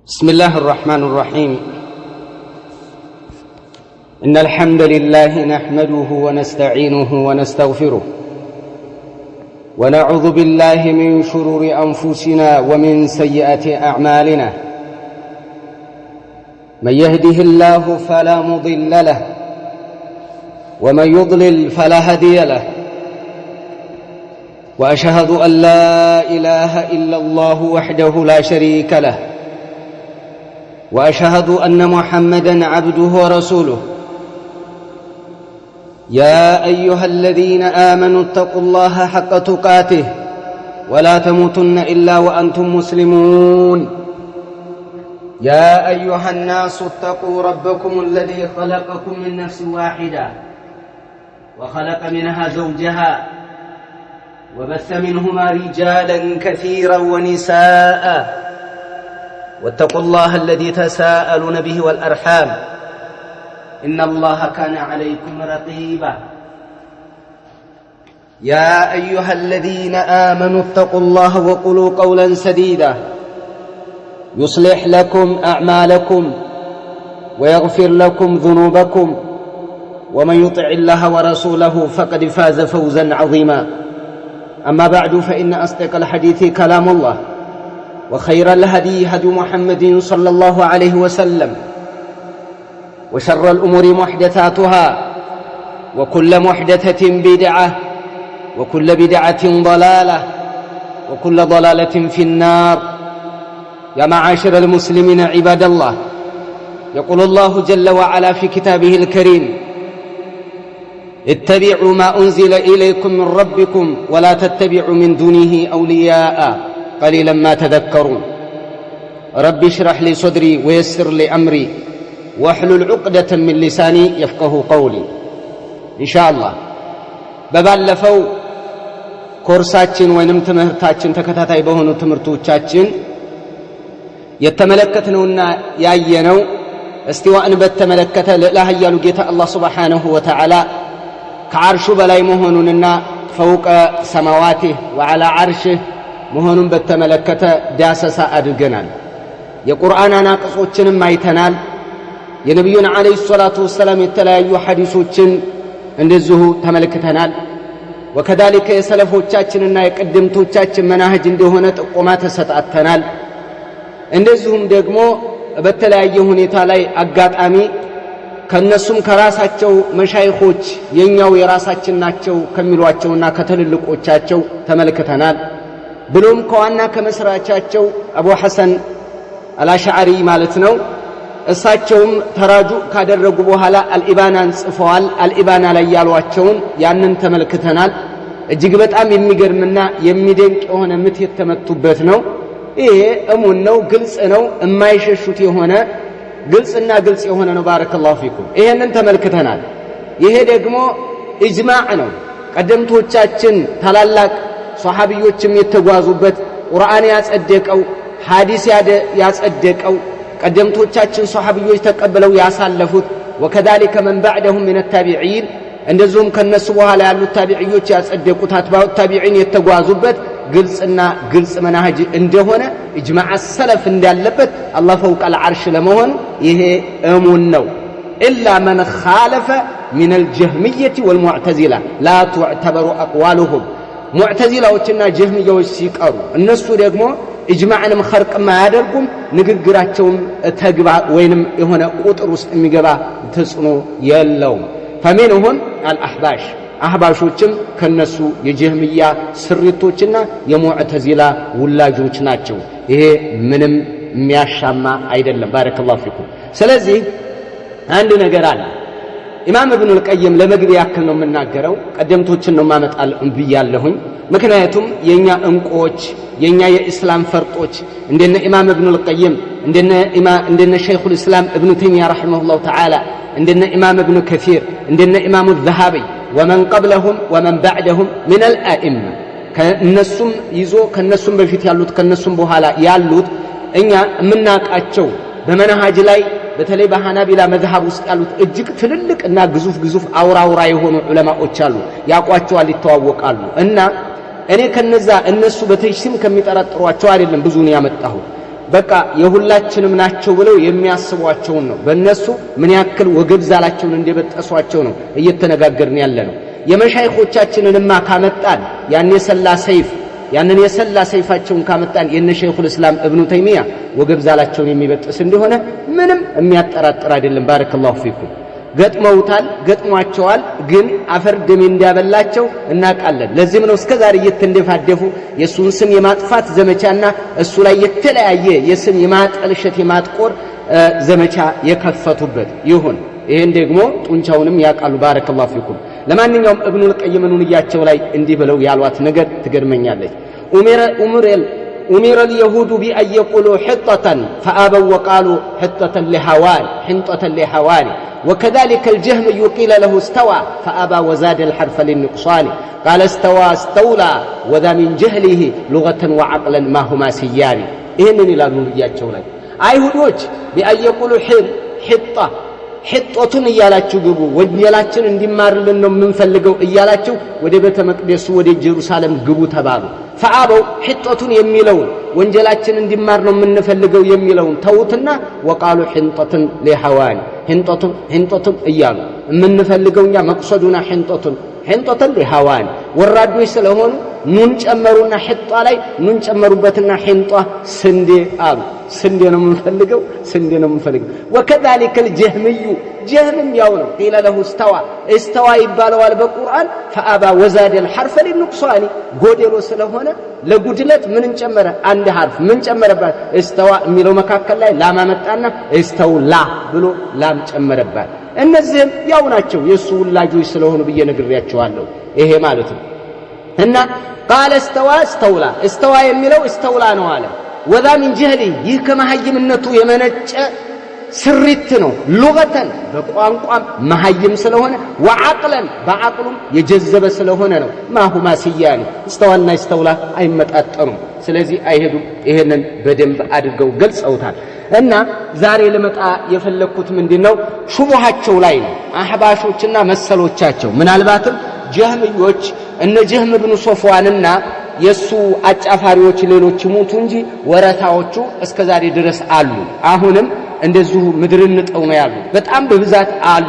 بسم الله الرحمن الرحيم. إن الحمد لله نحمده ونستعينه ونستغفره ونعوذ بالله من شرور أنفسنا ومن سيئات أعمالنا. من يهده الله فلا مضل له ومن يضلل فلا هادي له، وأشهد أن لا إله إلا الله وحده لا شريك له، وأشهد أن محمدًا عبده ورسوله. يا أيها الذين آمنوا اتقوا الله حق تقاته ولا تموتن إلا وأنتم مسلمون. يا أيها الناس اتقوا ربكم الذي خلقكم من نفس واحدة وخلق منها زوجها وبث منهما رجالا كثيرا ونساء، واتقوا الله الذي تساءلون به والأرحام، إن الله كان عليكم رقيبا. يا أيها الذين آمنوا اتقوا الله وقولوا قولا سديدا يصلح لكم أعمالكم ويغفر لكم ذنوبكم، ومن يطع الله ورسوله فقد فاز فوزا عظيما. أما بعد، فإن أصدق الحديث كلام الله، وخير الهدي هدي محمد صلى الله عليه وسلم، وشر الأمور محدثاتها، وكل محدثة بدعة، وكل بدعة ضلالة، وكل ضلالة في النار. يا معاشر المسلمين عباد الله، يقول الله جل وعلا في كتابه الكريم: اتبعوا ما أنزل إليكم من ربكم ولا تتبعوا من دونه أولياء قليلا ما تذكرون. رب اشرح لي صدري ويسر لي أمري واحلل عقدة من لساني يفقه قولي. إن شاء الله በባለፈው ኮርሳችን ወይንም ትምህርታችን ተከታታይ በሆኑ ትምህርቶቻችን የተመለከትነውና ያየነው እስቲዋእን በተመለከተ ለላህያሉ ጌታ አላህ ሱብሓነሁ ወተዓላ ከዓርሹ በላይ መሆኑንና ፈውቀ ሰማዋቲህ ወዓላ ዓርሽህ መሆኑን በተመለከተ ዳሰሳ አድርገናል። የቁርአን አናቅጾችንም አይተናል። የነቢዩን ዓለይሂ ሰላቱ ወሰላም የተለያዩ ሐዲሶችን እንደዚሁ ተመልክተናል። ወከዛሊከ የሰለፎቻችንና የቀደምቶቻችን መናህጅ እንደሆነ ጥቆማ ተሰጣተናል። እንደዚሁም ደግሞ በተለያየ ሁኔታ ላይ አጋጣሚ ከነሱም ከራሳቸው መሻይኾች የኛው የራሳችን ናቸው ከሚሏቸውና ከትልልቆቻቸው ተመልክተናል። ብሎም ከዋና ከመስራቻቸው አቡ ሐሰን አልአሽዓሪ ማለት ነው። እሳቸውም ተራጁ ካደረጉ በኋላ አልኢባናን ጽፈዋል። አልኢባና ላይ ያሏቸውን ያንን ተመልክተናል። እጅግ በጣም የሚገርምና የሚደንቅ የሆነ ምት የተመቱበት ነው። ይሄ እሙን ነው፣ ግልጽ ነው፣ የማይሸሹት የሆነ ግልጽና ግልጽ የሆነ ነው። ባረከላሁ ፊኩም። ይሄንን ተመልክተናል። ይሄ ደግሞ ኢጅማዕ ነው። ቀደምቶቻችን ታላላቅ ሷሃቢዮችም የተጓዙበት ቁርአን ያጸደቀው ሐዲስ ያጸደቀው ቀደምቶቻችን ሷሃቢዮች ተቀበለው ያሳለፉት ወከዛሊከ መን ባዕደሁም ሚነ ታቢዒን እንደዚሁም ከነሱ በኋላ ያሉት ታቢዒዮች ያጸደቁት አትባዑ ታቢዒን የተጓዙበት ግልጽና ግልጽ መናህጅ እንደሆነ ኢጅማዕ ሰለፍ እንዳለበት አላህ ፈውቀል ዓርሽ ለመሆኑ ይሄ እሙን ነው። ኢላ መን ኻለፈ ሚነል ጀህሚየቲ ወልሙዕተዚላ ላ ቱዕተበሩ አቅዋሉሁም። ሙዕተዚላዎችና ጀህሚያዎች ሲቀሩ እነሱ ደግሞ ኢጅማዕንም ኸርቅም አያደርጉም። ንግግራቸውም ተግባር ወይንም የሆነ ቁጥር ውስጥ የሚገባ ተጽዕኖ የለውም። ፈሚንሁም አልአሕባሽ፣ አህባሾችም ከነሱ የጀህሚያ ስሪቶችና የሙዕተዚላ ውላጆች ናቸው። ይሄ ምንም የሚያሻማ አይደለም። ባረከላሁ ፊኩም። ስለዚህ አንድ ነገር አለ። ኢማም ኢብኑል ቀይም ለመግቢያ ያክል ነው የምናገረው፣ ቀደምቶችን ነው ማመጣል ብያለሁኝ። ምክንያቱም የኛ እንቁዎች የኛ የኢስላም ፈርጦች እንደነ ኢማም ኢብኑል ቀይም እንደነ ሸይኹል ኢስላም ኢብኑ ተይሚያ ረሂመሁላሁ ተዓላ እንደነ ኢማም ኢብኑ ከሲር እንደነ ኢማሙ ዘሃቢ ወመን ቀብለሁም ወመን ባዕደሁም ሚነል አኢማ ከነሱም ይዞ ከነሱም በፊት ያሉት ከነሱም በኋላ ያሉት እኛ የምናውቃቸው በመናሃጅ ላይ በተለይ በሐናቢላ መዝሐብ ውስጥ ያሉት እጅግ ትልልቅና ግዙፍ አውራ የሆኑ ዑለማዎች አሉ። ያቋቸዋል፣ ይተዋወቃሉ። እና እኔ ከነዛ እነሱ በተጅሲም ከሚጠረጥሯቸው አይደለም ብዙን ያመጣሁ በቃ የሁላችንም ናቸው ብለው የሚያስቧቸው ነው። በእነሱ ምን ያክል ወገብ ዛላቸውን እንደበጠሷቸው ነው እየተነጋገርን ያለነው። የመሻይኾቻችንንማ ካመጣን ያንን የሰላ ሰይፋቸውን ካመጣን የነ ሸይኹል እስላም ኢብኑ ተይሚያ ወገብ ዛላቸውን የሚበጥስ እንደሆነ ምንም የሚያጠራጥር አይደለም። ባረከላሁ ፊኩም። ገጥሟቸዋል፣ ግን አፈር ደም እንዲያበላቸው እናውቃለን። ለዚህም ነው እስከዛሬ እየተንደፋደፉ የሱን ስም የማጥፋት ዘመቻና እሱ ላይ የተለያየ የስም የማጠልሸት የማጥቆር ዘመቻ የከፈቱበት ይሁን። ይሄን ደግሞ ጡንቻውንም ያውቃሉ። ባረከላሁ ፊኩም። ለማንኛውም ኢብኑል ቀይም ኑንያቸው ላይ እንዲህ ብለው ያሏት ነገር ትገርመኛለች። أمر اليهود بأن يقولوا حطة فآبوا وقالوا حنطة لهوان وكذلك الجهم قيل له استوى فآبى وزاد الحرف للنقصان قال استولى وذا من جهله لغة وعقلا ما هما سيان إنني لا نرياتشو لك أيهودوش بأن يقولوا حطة ሕጦቱን እያላችሁ ግቡ ወንጀላችን እንዲማርልን ነው የምንፈልገው እያላችሁ ወደ ቤተ መቅደሱ ወደ ኢየሩሳሌም ግቡ ተባሉ። ፈአበው ሕጦቱን የሚለውን ወንጀላችን እንዲማር ነው የምንፈልገው የሚለውን ተውትና ወቃሉ ሕንጠቱን ለሐዋን ሕንጠቱን እያሉ የምንፈልገውኛ መቅሰዱና ሕንጠቱን ለሐዋን ወራዶች ስለሆኑ ኑን ጨመሩና ሕጧ ላይ ኑን ጨመሩበትና ሕንጧ ስንዴ አሉ። ስንዴ ነው የምንፈልገው وكذلك الجهمي جهم ያው ነው قيل له استوى ይባላል በቁርአን فأبى وزاد الحرف للنقصان ጎደሎ ስለሆነ ለጉድለት ምን ጨመረ አንድ ሐርፍ ምን ጨመረባት استوى የሚለው መካከል ላይ ላም አመጣና استولى ብሎ ላም ጨመረባት። እነዚህም ያው ናቸው የሱ ወላጆች ስለሆኑ በየነግሬያቸዋለሁ። ይሄ ማለት ነው እና قال استوى የሚለው استولى ነው አለ። ወዛ ምን ጀህሊ ይህ ከመሐይምነቱ የመነጨ ስሪት ነው። ሉገተን በቋንቋም መሐይም ስለሆነ ወዐቅለን በዐቅሉም የጀዘበ ስለሆነ ነው። ማሁማ ሲያኒ استዋና استውላ አይመጣጠኑም። ስለዚህ አይሄዱም። ይሄንን በደንብ አድርገው ገልጸውታል። እና ዛሬ ለመጣ የፈለኩት ምንድነው ሹቡሃቸው ላይ ነው። አህባሾችና መሰሎቻቸው ምናልባትም ጀህምዮች እነ ጀህም ኢብኑ ሶፍዋንና የሱ አጫፋሪዎች ሌሎች ሞቱ እንጂ ወረታዎቹ እስከዛሬ ድረስ አሉ። አሁንም እንደዚሁ ምድርን ንጠው ነው ያሉ። በጣም በብዛት አሉ።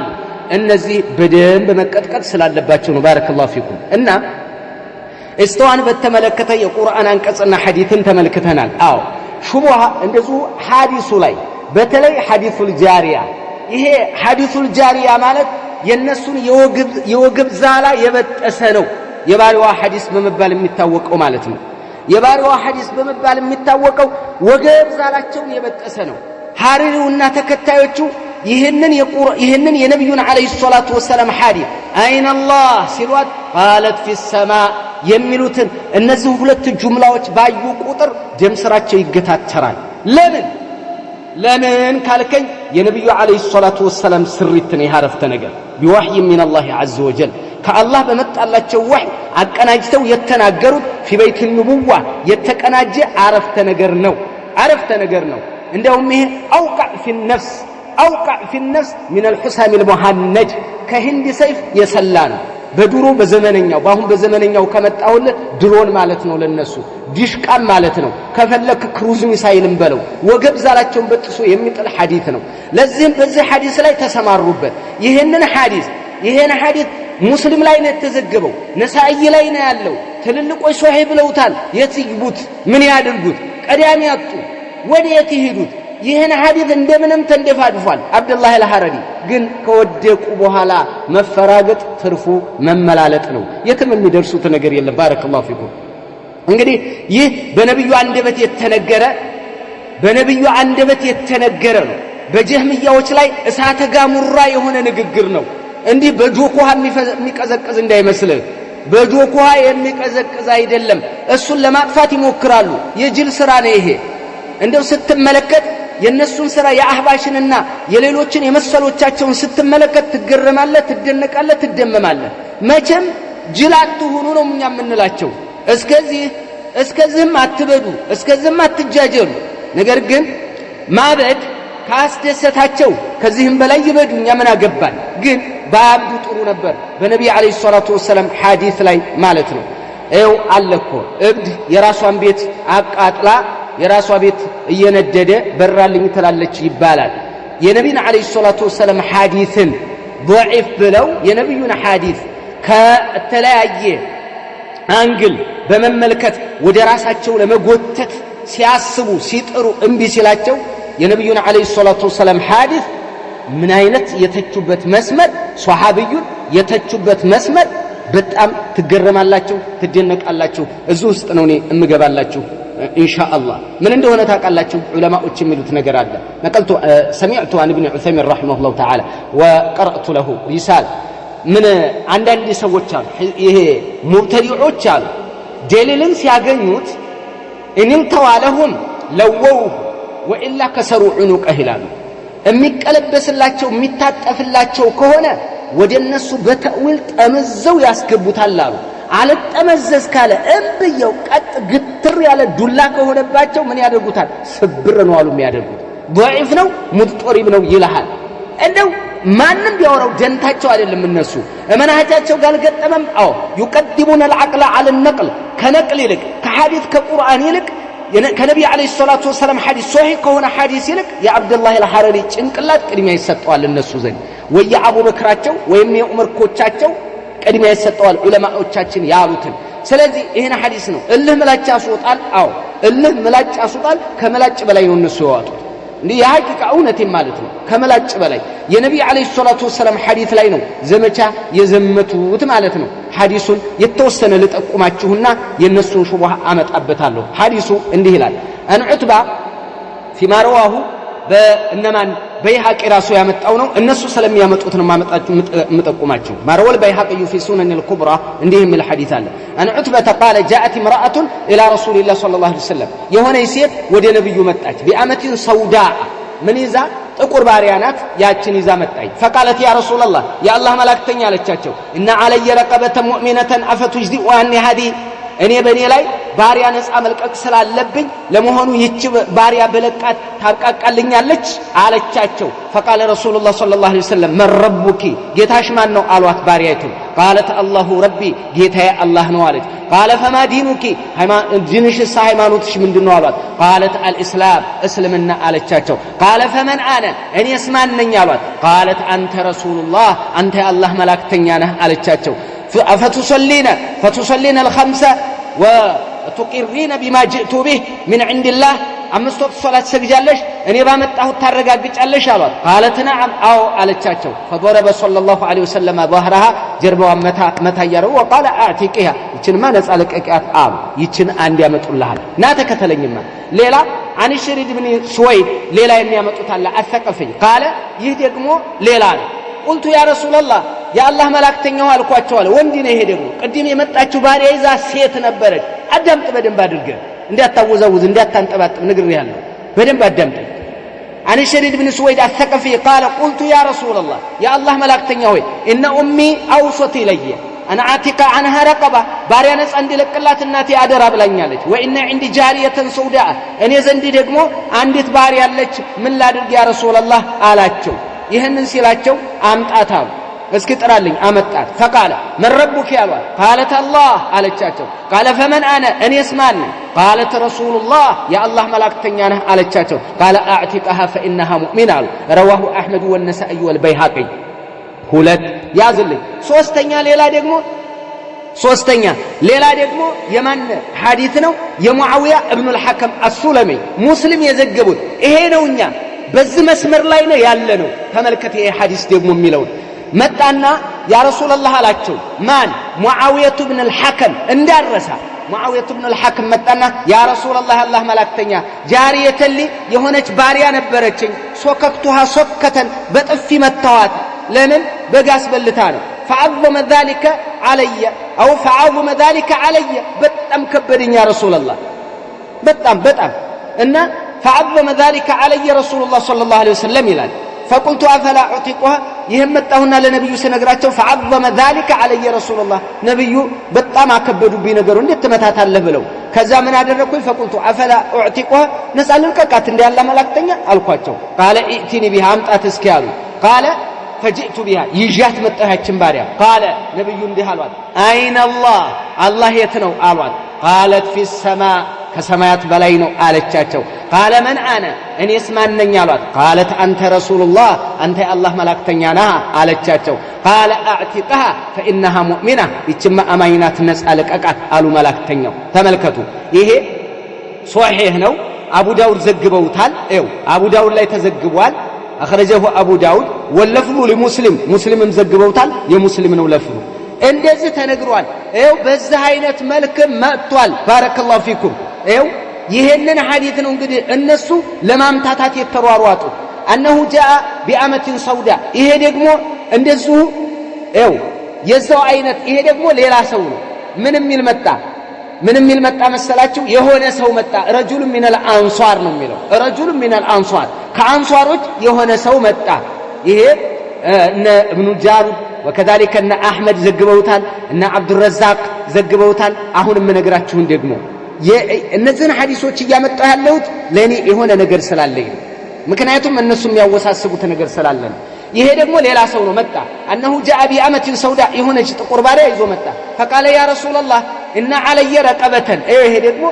እነዚህ በደንብ መቀጥቀጥ ስላለባቸው ነው። ባረከላሁ ፊኩም። እና استዋን በተመለከተ የቁርአን አንቀጽና ሐዲስን ተመልክተናል። አዎ ሹቡሃ እንደዚሁ ሐዲሱ ላይ በተለይ ሐዲሱል ጃሪያ ይሄ ሐዲሱል ጃሪያ ማለት የነሱን የወግብ ዛላ የበጠሰ ነው። የባሪዋ ሐዲስ በመባል የሚታወቀው ማለት ነው። የባሪዋ ሐዲስ በመባል የሚታወቀው ወገብ ዛላቸውን የበጠሰ ነው። ሐሪሩና ተከታዮቹ ይህንን የነብዩን አለይሂ ሰላቱ ወሰለም ሐዲስ አይነ አላህ ሲሏት ቃለት ፊ ሰማ የሚሉትን እነዚህ ሁለት ጁምላዎች ባዩ ቁጥር ደም ስራቸው ይገታተራል። ለምን ካልከኝ የነብዩ አለይሂ ሰላቱ ወሰለም ስሪትን ያረፍተ ነገር ቢወህይ ሚን አላህ ዐዘ ወጀል ከአላህ በመጣላቸው ወህይ አቀናጅተው የተናገሩት ፊ በይት ንቡዋ የተቀናጀ አረፍተ ነገር ነው። እንደውም ይሄ አውቃዕ ፊ ነፍስ ሚን አልሑሳም አልሙሃነጅ ከሂንድ ሰይፍ የሰላ ነው። በድሮ በዘመነኛው በአሁን በዘመነኛው ከመጣውለት ድሮን ማለት ነው። ለነሱ ዲሽቃም ማለት ነው። ከፈለክ ክሩዝ ሚሳይልም በለው ወገብ ዛላቸውን በጥሶ የሚጥል ሐዲስ ነው። ለዚህም በዚህ ሐዲስ ላይ ተሰማሩበት። ይሄን ሐዲስ ሙስሊም ላይ ነው የተዘገበው፣ ነሳኢ ላይ ነው ያለው። ትልልቆች ሶሒህ ብለውታል። የት ይግቡት? ምን ያድርጉት? ቀዳሚ ያጡ ወዴት ይሄዱት? ይህን ሐዲስ እንደምንም ተንደፋድፏል። አብዱላህ አልሐረሪ ግን ከወደቁ በኋላ መፈራገጥ ትርፉ መመላለጥ ነው። የትም የሚደርሱት ነገር የለም። ባረከላሁ ፊኩም። እንግዲህ ይህ በነብዩ አንደበት የተነገረ ነው። በጀህሚያዎች ላይ እሳተ ጋሙራ የሆነ ንግግር ነው። እንዲህ በጆኮሃ የሚቀዘቅዝ እንዳይመስልህ። በጆኮሃ የሚቀዘቅዝ አይደለም። እሱን ለማጥፋት ይሞክራሉ። የጅል ስራ ነው ይሄ። እንደው ስትመለከት የነሱን ስራ የአህባሽንና የሌሎችን የመሰሎቻቸውን ስትመለከት ትገረማለህ፣ ትደነቃለህ፣ ትደመማለህ። መቼም ጅል አትሁኑ ነው እኛ የምንላቸው። እስከዚህም አትበዱ፣ እስከዚህም አትጃጀሉ። ነገር ግን ማበድ ካስደሰታቸው ከዚህም በላይ ይበዱ፣ እኛ ምን አገባን። ግን ባያብዱ ጥሩ ነበር። በነቢ አለይሂ ሰላቱ ወሰለም ሐዲስ ላይ ማለት ነው። ይኸው አለ እኮ እብድ የራሷን ቤት አቃጥላ የራሷ ቤት እየነደደ በራልኝ ትላለች ይባላል። የነቢዩን አለይሂ ሰላቱ ወሰለም ሐዲስን ضعيف ብለው የነቢዩን ሐዲስ ከተለያየ አንግል በመመልከት ወደ ራሳቸው ለመጎተት ሲያስቡ ሲጥሩ እምቢ ሲላቸው የነቢዩን አለይሂ ሰላቱ ወሰለም ሐዲስ ምን አይነት የተቹበት መስመር ሷሃቢዩን የተቹበት መስመር በጣም ትገረማላችሁ ትደነቃላችሁ። እዚህ ውስጥ ነው እኔ እምገባላችሁ ኢንሻአላህ። ምን እንደሆነ ታውቃላችሁ? ዑለማዎች የሚሉት ነገር አለ። ነቀልቱ ሰሚዕቱ አን ኢብኑ ዑሰይሚን ረሂመሁላሁ ተዓላ ወቀረእቱ ለሁ ሪሳላ። ምን አንዳንድ ሰዎች አሉ ይሄ ሙብተዲዖች አሉ ደሊልን ሲያገኙት እንንተዋለሁም ለወው ወኢላ ከሰሩ ዑኑቀህ ይላሉ። የሚቀለበስላቸው የሚታጠፍላቸው ከሆነ ወደ እነሱ በተዊል ጠመዘው ያስገቡታል አሉ። አልጠመዘዝ ካለ እምብየው ቀጥ ግትር ያለ ዱላ ከሆነባቸው ምን ያደርጉታል? ስብር ነው አሉ የሚያደርጉት። ضعيف ነው ሙጥሪብ ነው ይልሃል። እንደው ማንም ቢያወራው ደንታቸው አይደለም። እነሱ እመናሃጃቸው ጋልገጠመም አው يقدمون العقل على النقل ከነቅል ይልቅ ከሐዲስ ከቁርአን ይልቅ ከነብዩ አለይሂ ሰላቱ ወሰለም ሐዲስ ሶሂህ ከሆነ ሐዲስ ይልቅ የአብዱላህ አልሐረሪ ጭንቅላት ቅድሚያ ይሰጠዋል እነሱ ዘንድ። ወይ የአቡበክራቸው ወይም የዑመር ኮቻቸው ቅድሚያ ይሰጠዋል ዑለማዎቻችን ያሉትን። ስለዚህ ይሄን ሐዲስ ነው እልህ ምላጭ ያስወጣል። አዎ እልህ ምላጭ ያስወጣል። ከመላጭ በላይ ነው እነሱ ያወጡት። እንዴ የሐቂቃ እውነቴን ማለት ነው። ከመላጭ በላይ የነብዩ አለይሂ ሰላቱ ወሰለም ሐዲስ ላይ ነው ዘመቻ የዘመቱት ማለት ነው። ሐዲሱን የተወሰነ ልጠቁማችሁና የነሱን ሹብሃ አመጣበታለሁ። ሐዲሱ እንዲህ ይላል አን ዑትባ ፊማ ረዋሁ በእነማን በይሐቂ ራሱ ያመጣው ነው። እነሱ ስለሚያመጡት ነው ማመጣችሁ ምጠቁማችሁ። ማረወል በይሐቂ في سنن الكبرى እንዲህ የሚል ሐዲስ አለ። አን ዑትበተ قال جاءت امرأة الى رسول الله صلى الله عليه وسلم የሆነ ሴት ወደ ነብዩ መጣች። بأمة سوداء ምን ይዛ ጥቁር ባሪያ ናት። ያችን ይዛ መጣች። فقالت يا رسول الله يا الله መላእክተኛ አለቻቸው ان علي رقبة مؤمنة افتجزئ عني هذه እኔ በእኔ ላይ ባሪያ ነፃ መልቀቅ ስላለብኝ ለመሆኑ ይህች ባሪያ በለቃት ታብቃቃልኛለች አለቻቸው። فقال رسول الله صلى الله عليه وسلم من ربك ጌታሽ ማን ነው አሏት ባሪያይቱ። قالت الله ربي ጌታዬ አላህ ነው አለች። قال فما دينك ዲንሽስ ሃይማኖትሽ ምንድነው አሏት። قالت الاسلام እስልምና አለቻቸው። قال فمن انا እኔስ ማን ነኝ አሏት። قالت انت رسول الله አንተ የአላህ መላእክተኛ ነህ አለቻቸው። فتصلين الخمسة وتقرين بما جئت به من عند الله አምስት ወቅት ሶላት ሰግጃለሽ እኔ ባመጣሁት ታረጋግጫለሽ አሏት። قالت نعم አዎ አለቻቸው። فضرب صلى الله عليه وسلم ظهرها ጀርባዋን መታ ያረው وقال اعتقها ይችንማ ነፃ ለቀቂያት አሉ። ይችን አንድ ያመጡልሃል ና ተከተለኝማ። ሌላ عن الشريد بن سويد ሌላ የሚያመጡት አለ አثقفي قال ይህ ደግሞ ሌላ ነው። قلت يا رسول الله يا الله መላእክተኛው አልኳቸው አለ። ወንድ ነው ይሄ ደግሞ ቅድም የመጣችው ባሪያ ይዛ ሴት ነበረች። አዳምጥ በደንብ አድርገህ እንዳታወዛውዝ እንዳታንጠባጥብ ነግሬሃለሁ። በደንብ አዳምጥ። عن الشريد بن سويد الثقفي قال قلت يا رسول الله يا الله መላእክተኛው ሆይ ان امي اوصت الي انا اعتق عنها رقبه ባሪያ ነፃ እንዲለቅላት እናቴ አደራ ብላኛለች። وان عندي جاريه سوداء እኔ ዘንድ ደግሞ አንዲት ባሪያ አለች ምን ላድርግ ያ رسول الله አላቸው። ይሄንን ሲላቸው አምጣታው እስኪ ጥራልኝ አመጣት። فقال من ربك ያሏት። قالت الله አለቻቸው። قال فمن انا እኔስ ማን ነኝ? قالت رسول الله يا الله መላእክተኛ ነህ አለቻቸው። قال اعتقها فانها مؤمنه رواه احمد والنسائي والبيهقي። ሁለት ያዝልኝ። ሶስተኛ ሌላ ደግሞ የማን ሐዲስ ነው? የሙአዊያ ኢብኑ አልሐከም አሱለሚ ሙስሊም የዘገቡት ይሄ ነውኛ በዚህ መስመር ላይ ነው ያለ ነው። ተመልከተ ይሄ ሐዲስ ደግሞ የሚለው መጣና ያ ረሱላህ አላቸው። ማን? ሙአዊያ ኢብኑ አልሐከም እንዳረሳ ሙአዊያ ኢብኑ አልሐከም መጣና ያ ረሱላህ አላህ መላእክተኛ ጃሪየተሊ የሆነች ባሪያ ነበረችኝ ሶከክቱሃ ሶከተን በጥፊ መታዋት ለምን በጋስ በልታ ነው። فعظم ذلك علي او فعظم ذلك علي በጣም ከበደኝ ያ ረሱላህ በጣም እና فعظم ذلك علي رسول الله صلى الله عليه وسلم ይላል። فقلت افلا اعتقها ይሄን መጣሁና ለነብዩ ስነግራቸው فعظم ذلك علي رسول الله ነብዩ በጣም አከበዱብኝ ነገሩ እንዴት ተመታታለህ ብለው ከዛ ምን አደረኩኝ? فقلت افلا اعتقها ነፃ ልልቀቃት እንደ ያለ መላእክተኛ አልኳቸው። قال ائتني بها አምጣት እስኪ አሉ። قال فجئت بها ይዣት መጣያችን ባሪያ። قال ነብዩ እንዲህ አሏት አይነ الله الله የት ነው አሏት። قالت في السماء ከሰማያት በላይ ነው አለቻቸው። ቃለ መን አነ እኔስ ማን ነኝ አሏት። ቃለት አንተ ረሱሉላህ አንተ የአላህ መላእክተኛ ነህ አለቻቸው። ቃለ አዕቲቅሃ ፈኢነሃ ሙእሚና ይችማ አማኝ ናት ነፃ ልቀቃት አሉ መላእክተኛው። ተመልከቱ ይሄ ሶሒህ ነው። አቡ ዳውድ ዘግበውታል። አቡ ዳውድ ላይ ተዘግቧል። አخرجه አቡ ዳውድ ወለፍሉ ለሙስሊም ሙስሊምም ዘግበውታል። የሙስሊም ነው ለፍሉ እንደዚህ ተነግሯል። በዚህ አይነት መልክ መጥቷል። ባረከላሁ ፊኩም። ይሄንን ሐዲስ ነው እንግዲህ እነሱ ለማምታታት የተሯሯጡ أنه جاء بأمة سوداء ይሄ ደግሞ እንደዚሁ የዛው አይነት ይሄ ደግሞ ሌላ ሰው ነው። ምንም የሚል መጣ መሰላችሁ? የሆነ ሰው መጣ። ረጁል ሚነል አንሷር ነው የሚለው። ረጁል ሚነል አንሷር ከአንሷሮች የሆነ ሰው መጣ። ይሄ እነ ኢብኑ ጃሩድ ወከذلك እነ አህመድ ዘግበውታል። እነ አብዱረዛቅ ዘግበውታል። አሁን የምነግራችሁን ደግሞ እነዚህን ሐዲሶች እያመጣሁ ያለሁት ለኔ የሆነ ነገር ስላለኝ ነው። ምክንያቱም እነሱም ያወሳስቡት ነገር ስላለ ነው። ይሄ ደግሞ ሌላ ሰው ነው መጣ። أنه جاء بأمة سوداء የሆነች ጥቁር ባሪያ ይዞ መጣ። فقال يا رسول الله إن علي رقبة ይሄ ደግሞ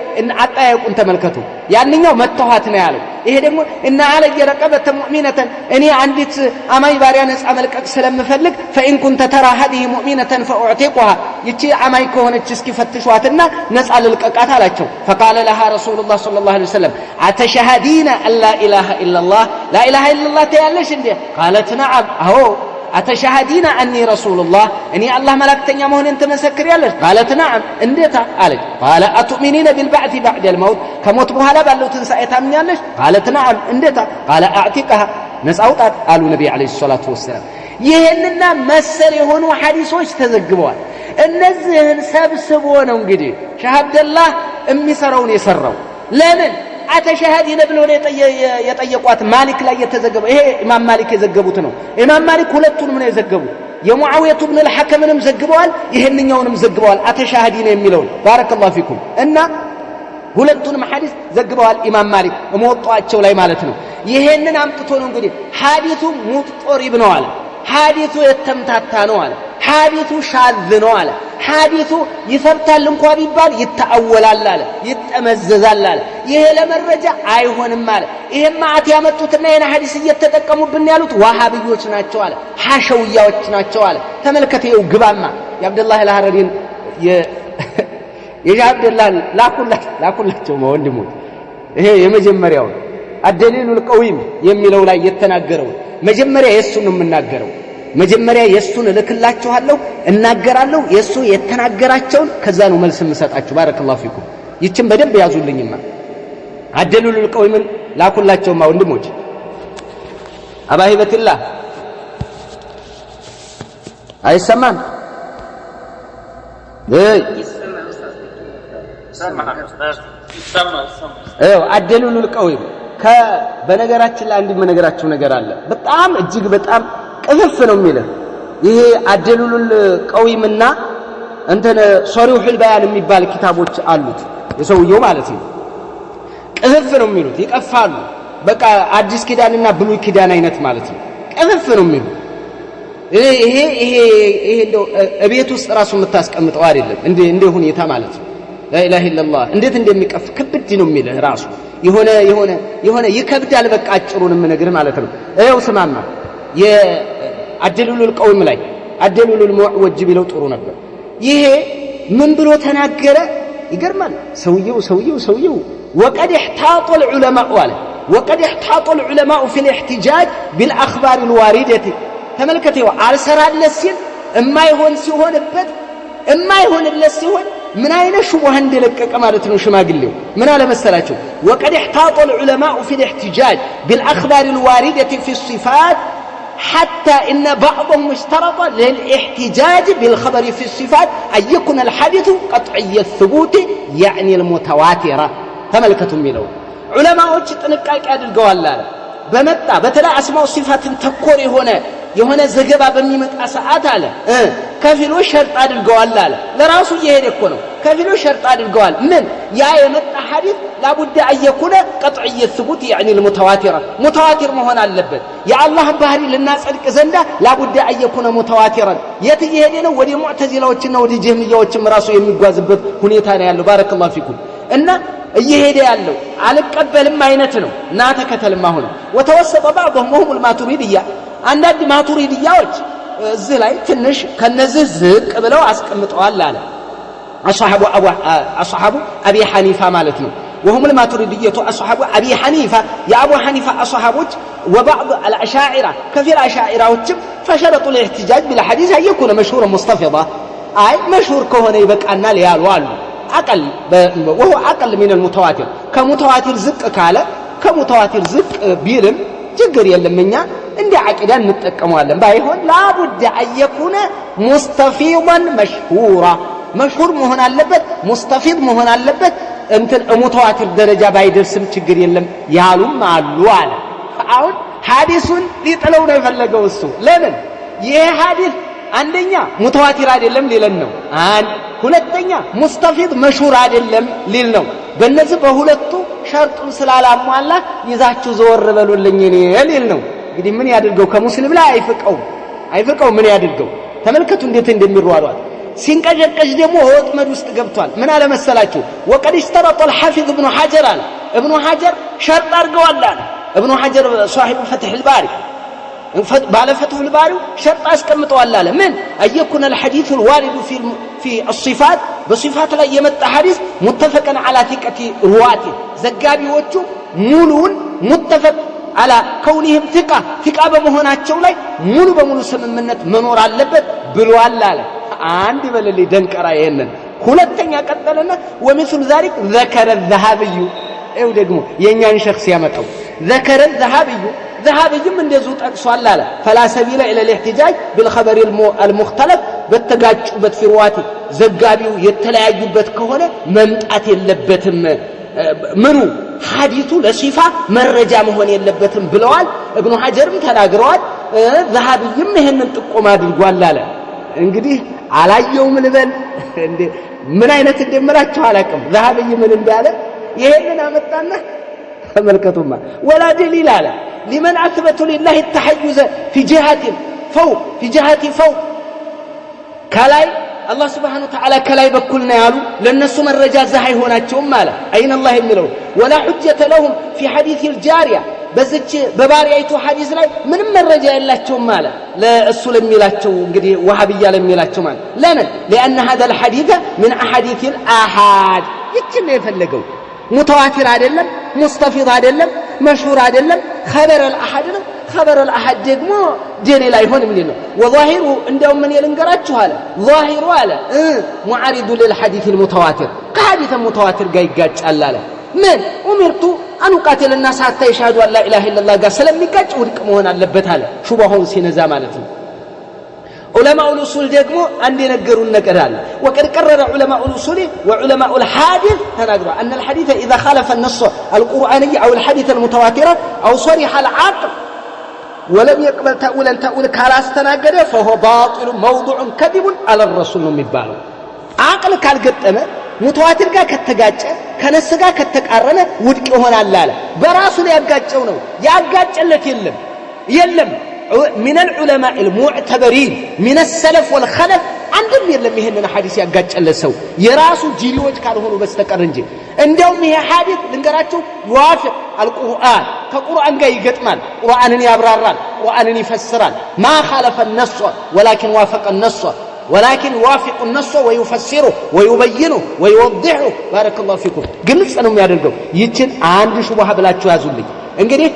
አጣያቁን ተመልከቱ። ያንኛው መተዋት ነው ያለው። ይሄ ደግሞ إن علي رقبة مؤمنة እኔ አንዲት አማኝ ባሪያ ነፃ መልቀቅ ስለምፈልግ فإن كنت ترى هذه مؤمنة فأعتقها ይቺ አማኝ ከሆነች እስኪ ፈትሿትና ነፃ ልልቀቃት አላቸው። فقال لها رسول الله صلى الله عليه وسلم أتشهدين أن لا إله إلا الله لا إله إلا الله تيالش እንዴ? قالت نعم أهو أتشهدين أني رسول الله أني الله ملكتني مهن أنت مسكر يالش؟ قالت نعم انديتا قالت قال أتؤمنين بالبعث بعد الموت كموت بها بلو تنسأتها من يالش؟ قالت نعم انديتا قال أعتقها نسأوطات قالوا النبي عليه الصلاة والسلام يهننا مسر يهونوا حديثوش تزقبوان النزهن سبسبونا انقدي شهد الله امي سرون يسروا لمن أتشهدين بلون يطيقوات مالك لا يتزقب إيه إمام مالك يزقبوت ነው إمام مالك ሁለቱንም ነው የዘገቡ የሙዓዊያ ኢብኑ አልሐከምንም ዘግበዋል ይሄንኛውንም ዘግበዋል أتشهدين የሚለውን ባረከላሁ ፊኩም እና ሁለቱንም ሐዲስ ዘግበዋል ኢማም ማሊክ ሞጧቸው ላይ ማለት ነው ይሄንን አምጥቶ ነው እንግዲህ ሐዲሱ ሙጥሪብ ነው አለ ሐዲሱ የተምታታ ነው አለ ሐዲሱ ሻዝ ነው አለ ሐዲሱ ይፈርታል እንኳን ቢባል ይተአወላል አለ ይተመዘዛል አለ ይሄ ለመረጃ አይሆንም አለ ይሄን ማአት ያመጡትና የና ሐዲስ እየተጠቀሙብን ያሉት ዋሃብዮች ናቸው አለ ሐሸውያዎች ናቸው አለ ተመልከተው ግባማ የአብዱላህ አልሐረቢን የአብዱላህ ላኩላቸው ወንድሞች ይሄ የመጀመሪያው አደሊሉል ቀዊም የሚለው ላይ የተናገረው መጀመሪያ የሱን ነው የምናገረው መጀመሪያ የሱን እልክላችኋለሁ እናገራለሁ የሱ የተናገራቸውን ከዛ ነው መልስ የምሰጣችሁ ባረከላሁ ፊኩም ይችን በደንብ ያዙልኝማ አደሉል ቀዊምን ላኩላቸውማ ወንድሞች አባሂበትላህ አይሰማም አደሉል ቀዊም በነገራችን ላይ አንድ መነገራችሁ ነገር አለ በጣም እጅግ በጣም ቅፍፍ ነው የሚለው ይሄ አደሉል ቀዊምና እንተነ ሶሪሁል በያን የሚባል ኪታቦች አሉት የሰውየው ማለት ነው ቅፍፍ ነው የሚሉት ይቀፋሉ በቃ አዲስ ኪዳንና ብሉይ ኪዳን አይነት ማለት ነው ቅፍፍ ነው የሚሉት ይሄ እንደው እቤት ውስጥ ራሱ የምታስቀምጠው አይደለም እንደ ሁኔታ ማለት ነው لا اله الا الله እንዴት እንደሚቀፍ ክብድ ነው የሚለው ራሱ የሆነ ይከብዳል በቃ አጭሩንም ነገር ማለት ነው ይኸው ስማማ የአደሉል ቀውም ላይ አደሉል ሙዕወጅ ቢለው ጥሩ ነበር ይሄ ምን ብሎ ተናገረ ይገርማል ሰውየው وقد احتاط العلماء وقد احتاط العلماء في الاحتجاج بالاخبار الوارده ተመልከተው አልሰራለት ሲል የማይሆን ሲሆንበት የማይሆንለት ሲሆን من أين شبه እንደለቀቀ ማለት ነው ሽማግሌው ምን አለ መሰላችሁ وقد احتاط العلماء في الاحتجاج بالأخبار الواردة في الصفات حتى إن بعضهم اشترط للاحتجاج بالخبر في الصفات أن يكون الحديث قطعي الثبوت يعني المتواترة تملكتم منه علماء ጥንቃቄ አድርገዋል አለ በመጣ በተለይ አስማው ሲፋትን ተኮር የሆነ ዘገባ በሚመጣ ሰዓት አለ ከፊሎች ሸርጥ አድርገዋል አለ ለራሱ እየሄደ እኮ ነው ከፊሎች ሸርጥ አድርገዋል ምን ያ የመጣ ሐዲስ لابد ان يكون قطعي الثبوت يعني المتواتره متواتر መሆን አለበት የአላህ ባህሪ ለናጸድቅ ዘንዳ لابد ان يكون متواترا የት እየሄደ ነው ወደ ሙዕተዚላዎችና ወደ ጀህሚያዎችም ራሱ የሚጓዝበት ሁኔታ ነው ያለው ባረከላሁ ፊኩም እና እየሄደ ያለው አልቀበልም አይነት ነው እና ተከተልም አሁን ወተወሰጠ بعضهم وهم الماتريدية አንዳንድ ማቱሪዲያዎች እዚህ ላይ ትንሽ ከነዚህ ዝቅ ብለው አስቀምጠዋል አለ أصحاب أبي حنيفة ማለት ነው وهم الماتريدية أصحاب أبي حنيفة يا أبو حنيفة أصحابه وبعض الأشاعرة كثير أشاعرة وتشب فشرطوا الاحتجاج بالحديث أن يكون مشهورا مستفضا أي مشهور كهنا يبقى أن ليال أقل وهو أقل من المتواتر كمتواتر زق كاله كمتواتر زق بيرم ችግር የለምኛ እንደ አቂዳን እንጠቀመዋለን ባይሆን لابد أن يكون مستفيضا مشهورا مشهور መሆን አለበት مستفيض መሆን አለበት እንትን ሙተዋቲር ደረጃ ባይደርስም ችግር የለም ያሉም አሉ አለ አሁን ሐዲሱን ሊጥለው ነው የፈለገው እሱ ለምን ይሄ ሐዲስ አንደኛ ሙተዋቲር አይደለም ሊለን ነው ሁለተኛ ሙስተፊድ መሽሁር አይደለም ሊል ነው በእነዚህ በሁለቱ ሸርጡን ስላላሟላ ይዛችሁ ዘወር በሉልኝ እኔ ሊል ነው እንግዲህ ምን ያድርገው ከሙስሊም ላይ አይፍቀው ምን ያድርገው ተመልከቱ እንዴት እንደሚሯሯጥ ሲንቀጀቀጅ ደግሞ ወጥመድ ውስጥ ገብቷል ምን አለ መሰላችሁ وقد اشترط الحافظ ابن حجر شرط አድርገዋል ابن حجر صاحب فتح الباري ባለ فتح الباري شرط አስቀምጠዋል አለ ምን ايكون الحديث الوارد في الصفات بصفات ላይ የመጣ ሐዲስ متفقا على ثقة رواته ዘጋቢዎቹ ሙሉውን متفق على كونهم ثقة በመሆናቸው ላይ ሙሉ በሙሉ ስምምነት መኖር አለበት ብሏል አለ አንድ በለሊ ደንቀራ ይሄንን ሁለተኛ ቀጠለና ومثل ذلك ذكر الذهبي እው ደግሞ የኛን ሸخص ያመጣው ذكر الذهبي እንደዚሁ ጠቅሷል አለ فلا سبيل الى الاحتجاج بالخبر المختلف በተጋጩበት ፍርዋቲ ዘጋቢው የተለያዩበት ከሆነ መምጣት የለበትም ምኑ ሐዲሱ ለሲፋ መረጃ መሆን የለበትም ብለዋል ኢብኑ ሐጀርም ተናግረዋል ذهبيም ይሄንን ጥቆማ አድርጓል አለ እንግዲህ አላየውም ልበል እንዴ ምን አይነት እንደምላችሁ አላቀም ذهبي ምን እንዳለ ይሄንን አመጣና ተመልከቱማ ولا دليل على لمن اثبت لله التحيز في جهه فوق ከላይ الله سبحانه وتعالى ከላይ በኩል ነው ያሉ ለነሱ መረጃ ዘህ አይሆናቸውም አለ አይን الله የሚለው ولا حجة لهم في حديث الجارية በዚች በባሪያይቱ ሐዲስ ላይ ምንም መረጃ የላቸውም አለ ለእሱ ለሚላቸው እንግዲህ ወሃቢያ ለሚላቸው ማለት ለምን لان هذا الحديث من احاديث الاحاد ይችን ነው የፈለገው متواتر አይደለም مستفيض አይደለም مشهور አይደለም خبر الاحاد ነው خبر الاحاد ደግሞ دليل አይሆንም ነው وظاهره እንደውም ምን ይልንገራችሁ አለ ظاهره አለ معارض للحديث المتواتر ከሐዲስ المتواتر ጋር ይጋጫል አለ ምን ኡምርቱ አን ቃተል الناس حتى يشهدوا ان لا اله الا الله ጋር ስለሚጋጭ ውድቅ መሆን አለበት አለ ሹባሁን ሲነዛ ማለት ነው علماء الاصول ደግሞ አንድ የነገሩን ነገር አለ وقد قرر علماء الاصول وعلماء الحديث تناغروا ان الحديث اذا خالف النص القراني او الحديث المتواتر او صرح العقل ولم يقبل تأويل ካላስተናገደ فهو باطل موضوع كذب على الرسول ነው የሚባለው አቅል ካልገጠመ ሙተዋቲር ጋር ከተጋጨ ከነስ ጋር ከተቃረነ ውድቅ ይሆናል አለ በራሱ ላይ ያጋጨው ነው ያጋጨለት የለም من العلماء المعتبرين من السلف والخلف አንድም የለም ይሄንን ሐዲስ ያጋጨለት ሰው የራሱ ጂሪዎች ካልሆኑ በስተቀር እንጂ እንደውም ይሄ ሐዲስ ልንገራችሁ ዋፊቅ القرآن ከቁርአን ጋር ይገጥማል ቁርአንን ያብራራል ቁርአንን ይፈስራል ما خالف النص ولكن وافق النص ولكن يوافق النص ويفسره ويبينه ويوضحه بارك الله فيكم ግልጽ ነው የሚያደርገው ይችን አንድ ሹብሃ ብላችሁ ያዙልኝ እንግዲህ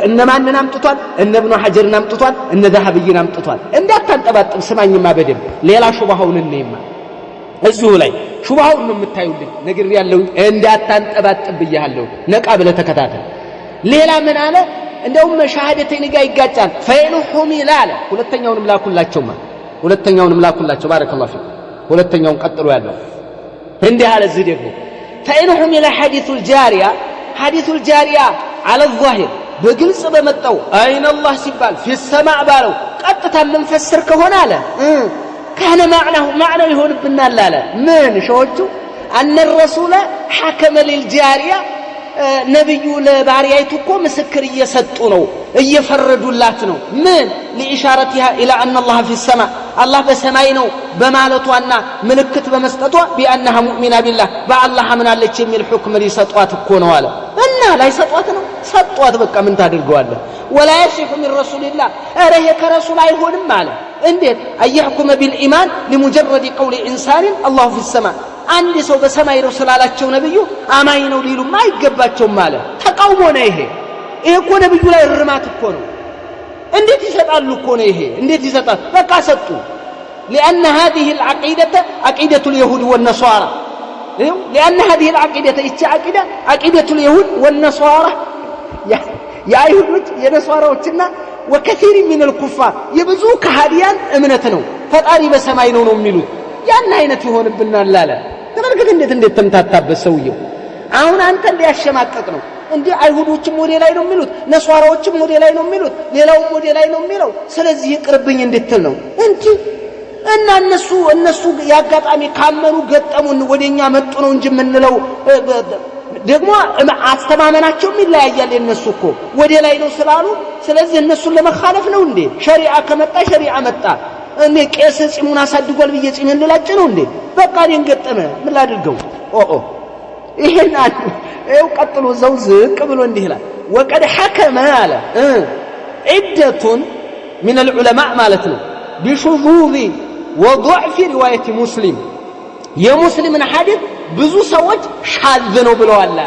እነ ማንንም አምጥቷል እነ ኢብኑ ሐጀርን አምጥቷል እነ ذهبيን አምጥቷል እንዳታንጠባጥብ ስማኝማ በደም ሌላ ሹብሃውን እንይማ እዚሁ ላይ ሹብሃውን ነው የምታዩልኝ ነገር ያለው እንዳታንጠባጥብ ይያለው ነቃ ብለ ተከታተል ሌላ ምን አለ እንደውም ሻሃደተይን ጋር ይጋጫል ፈይኑሁም ይላል ሁለተኛውንም ላኩላቸው ባረከላሁ ፊክ ሁለተኛውን ቀጥሎ ያለው እንዲህ አለ እዚህ ደግሞ ፈይኑሁም ኢላ حديث الجارية على الظاهر بقلص بمتو أين الله سبال في السماء بالو قطتا منفسر كهنا لا كان معنى يهون بنا لا من شوجو أن الرسول حكم للجارية نبي لباريايتكو مسكر يسطونو يفردوا لاتنو من لإشارتها إلى أن الله في السماء الله በሰማይ ነው በማለቷና ምልክት በመስጠቷ ቢአንها ሙእሚና ቢላህ በአላህ አምናለች የሚል ሁክም ሊሰጧት እኮ ነው አለ እና ላይ ሰጧት ነው ሰጧት በቃ ምን ታደርገዋለህ ولا يصح من رسول الله اره كرسول አይሆንም አለ እንዴት አይحكم بالإيمان لمجرد قول إنسان الله في السماء አንድ ሰው በሰማይ ነው ስላላቸው ነብዩ አማኝ ነው ሊሉም አይገባቸውም አለ ተቃውሞ ነው ይሄ እኮ ነብዩ ላይ ርማት እኮ ነው እንዴት ይሰጣሉ እኮ ነው ይሄ እንዴት ይሰጣል በቃ ሰጡ لأن هذه العقيدة عقيدة اليهود والنصارى لأن هذه العقيدة عقيدة اليهود والنصارى يا يهود يا نصارى وتنا وكثير من الكفار يبزو كهاديان امنتنا فطاري بسماي ነው የሚሉት ያን አይነት ይሆንብናል ላላ ተመልከት እንዴት ተምታታበት ሰውየው አሁን አንተ እንዲያሸማቀቅ ነው እንዴ አይሁዶችም ወደ ላይ ነው የሚሉት ነሷራዎችም ወደ ላይ ነው የሚሉት ሌላው ወደ ላይ ነው የሚለው ስለዚህ ይቅርብኝ እንድትል ነው እንጂ እና እነሱ ያጋጣሚ ካመኑ ገጠሙን ወደኛ መጡ ነው እንጂ ምንለው ደግሞ አስተማመናቸው ይለያያል የነሱ እኮ ወደ ላይ ነው ስላሉ ስለዚህ እነሱን ለመخالف ነው እንዴ ሸሪዓ ከመጣ ሸሪዓ መጣ እኔ ቄስ ጺሙን አሳድጓል ብዬ ጺሜን ልላጭ ነው እንዴ በቃ እኔን ገጠመ ምን ላድርገው ይሄን ይው ቀጥሎ ዘው ዝቅ ብሎ እንዲህ ይላል وقد حكم على عدة من العلماء مالتنا بشذوذ وضعف رواية مسلم يا مسلم حديث ብዙ ሰዎች ሻዝ ነው ብለዋል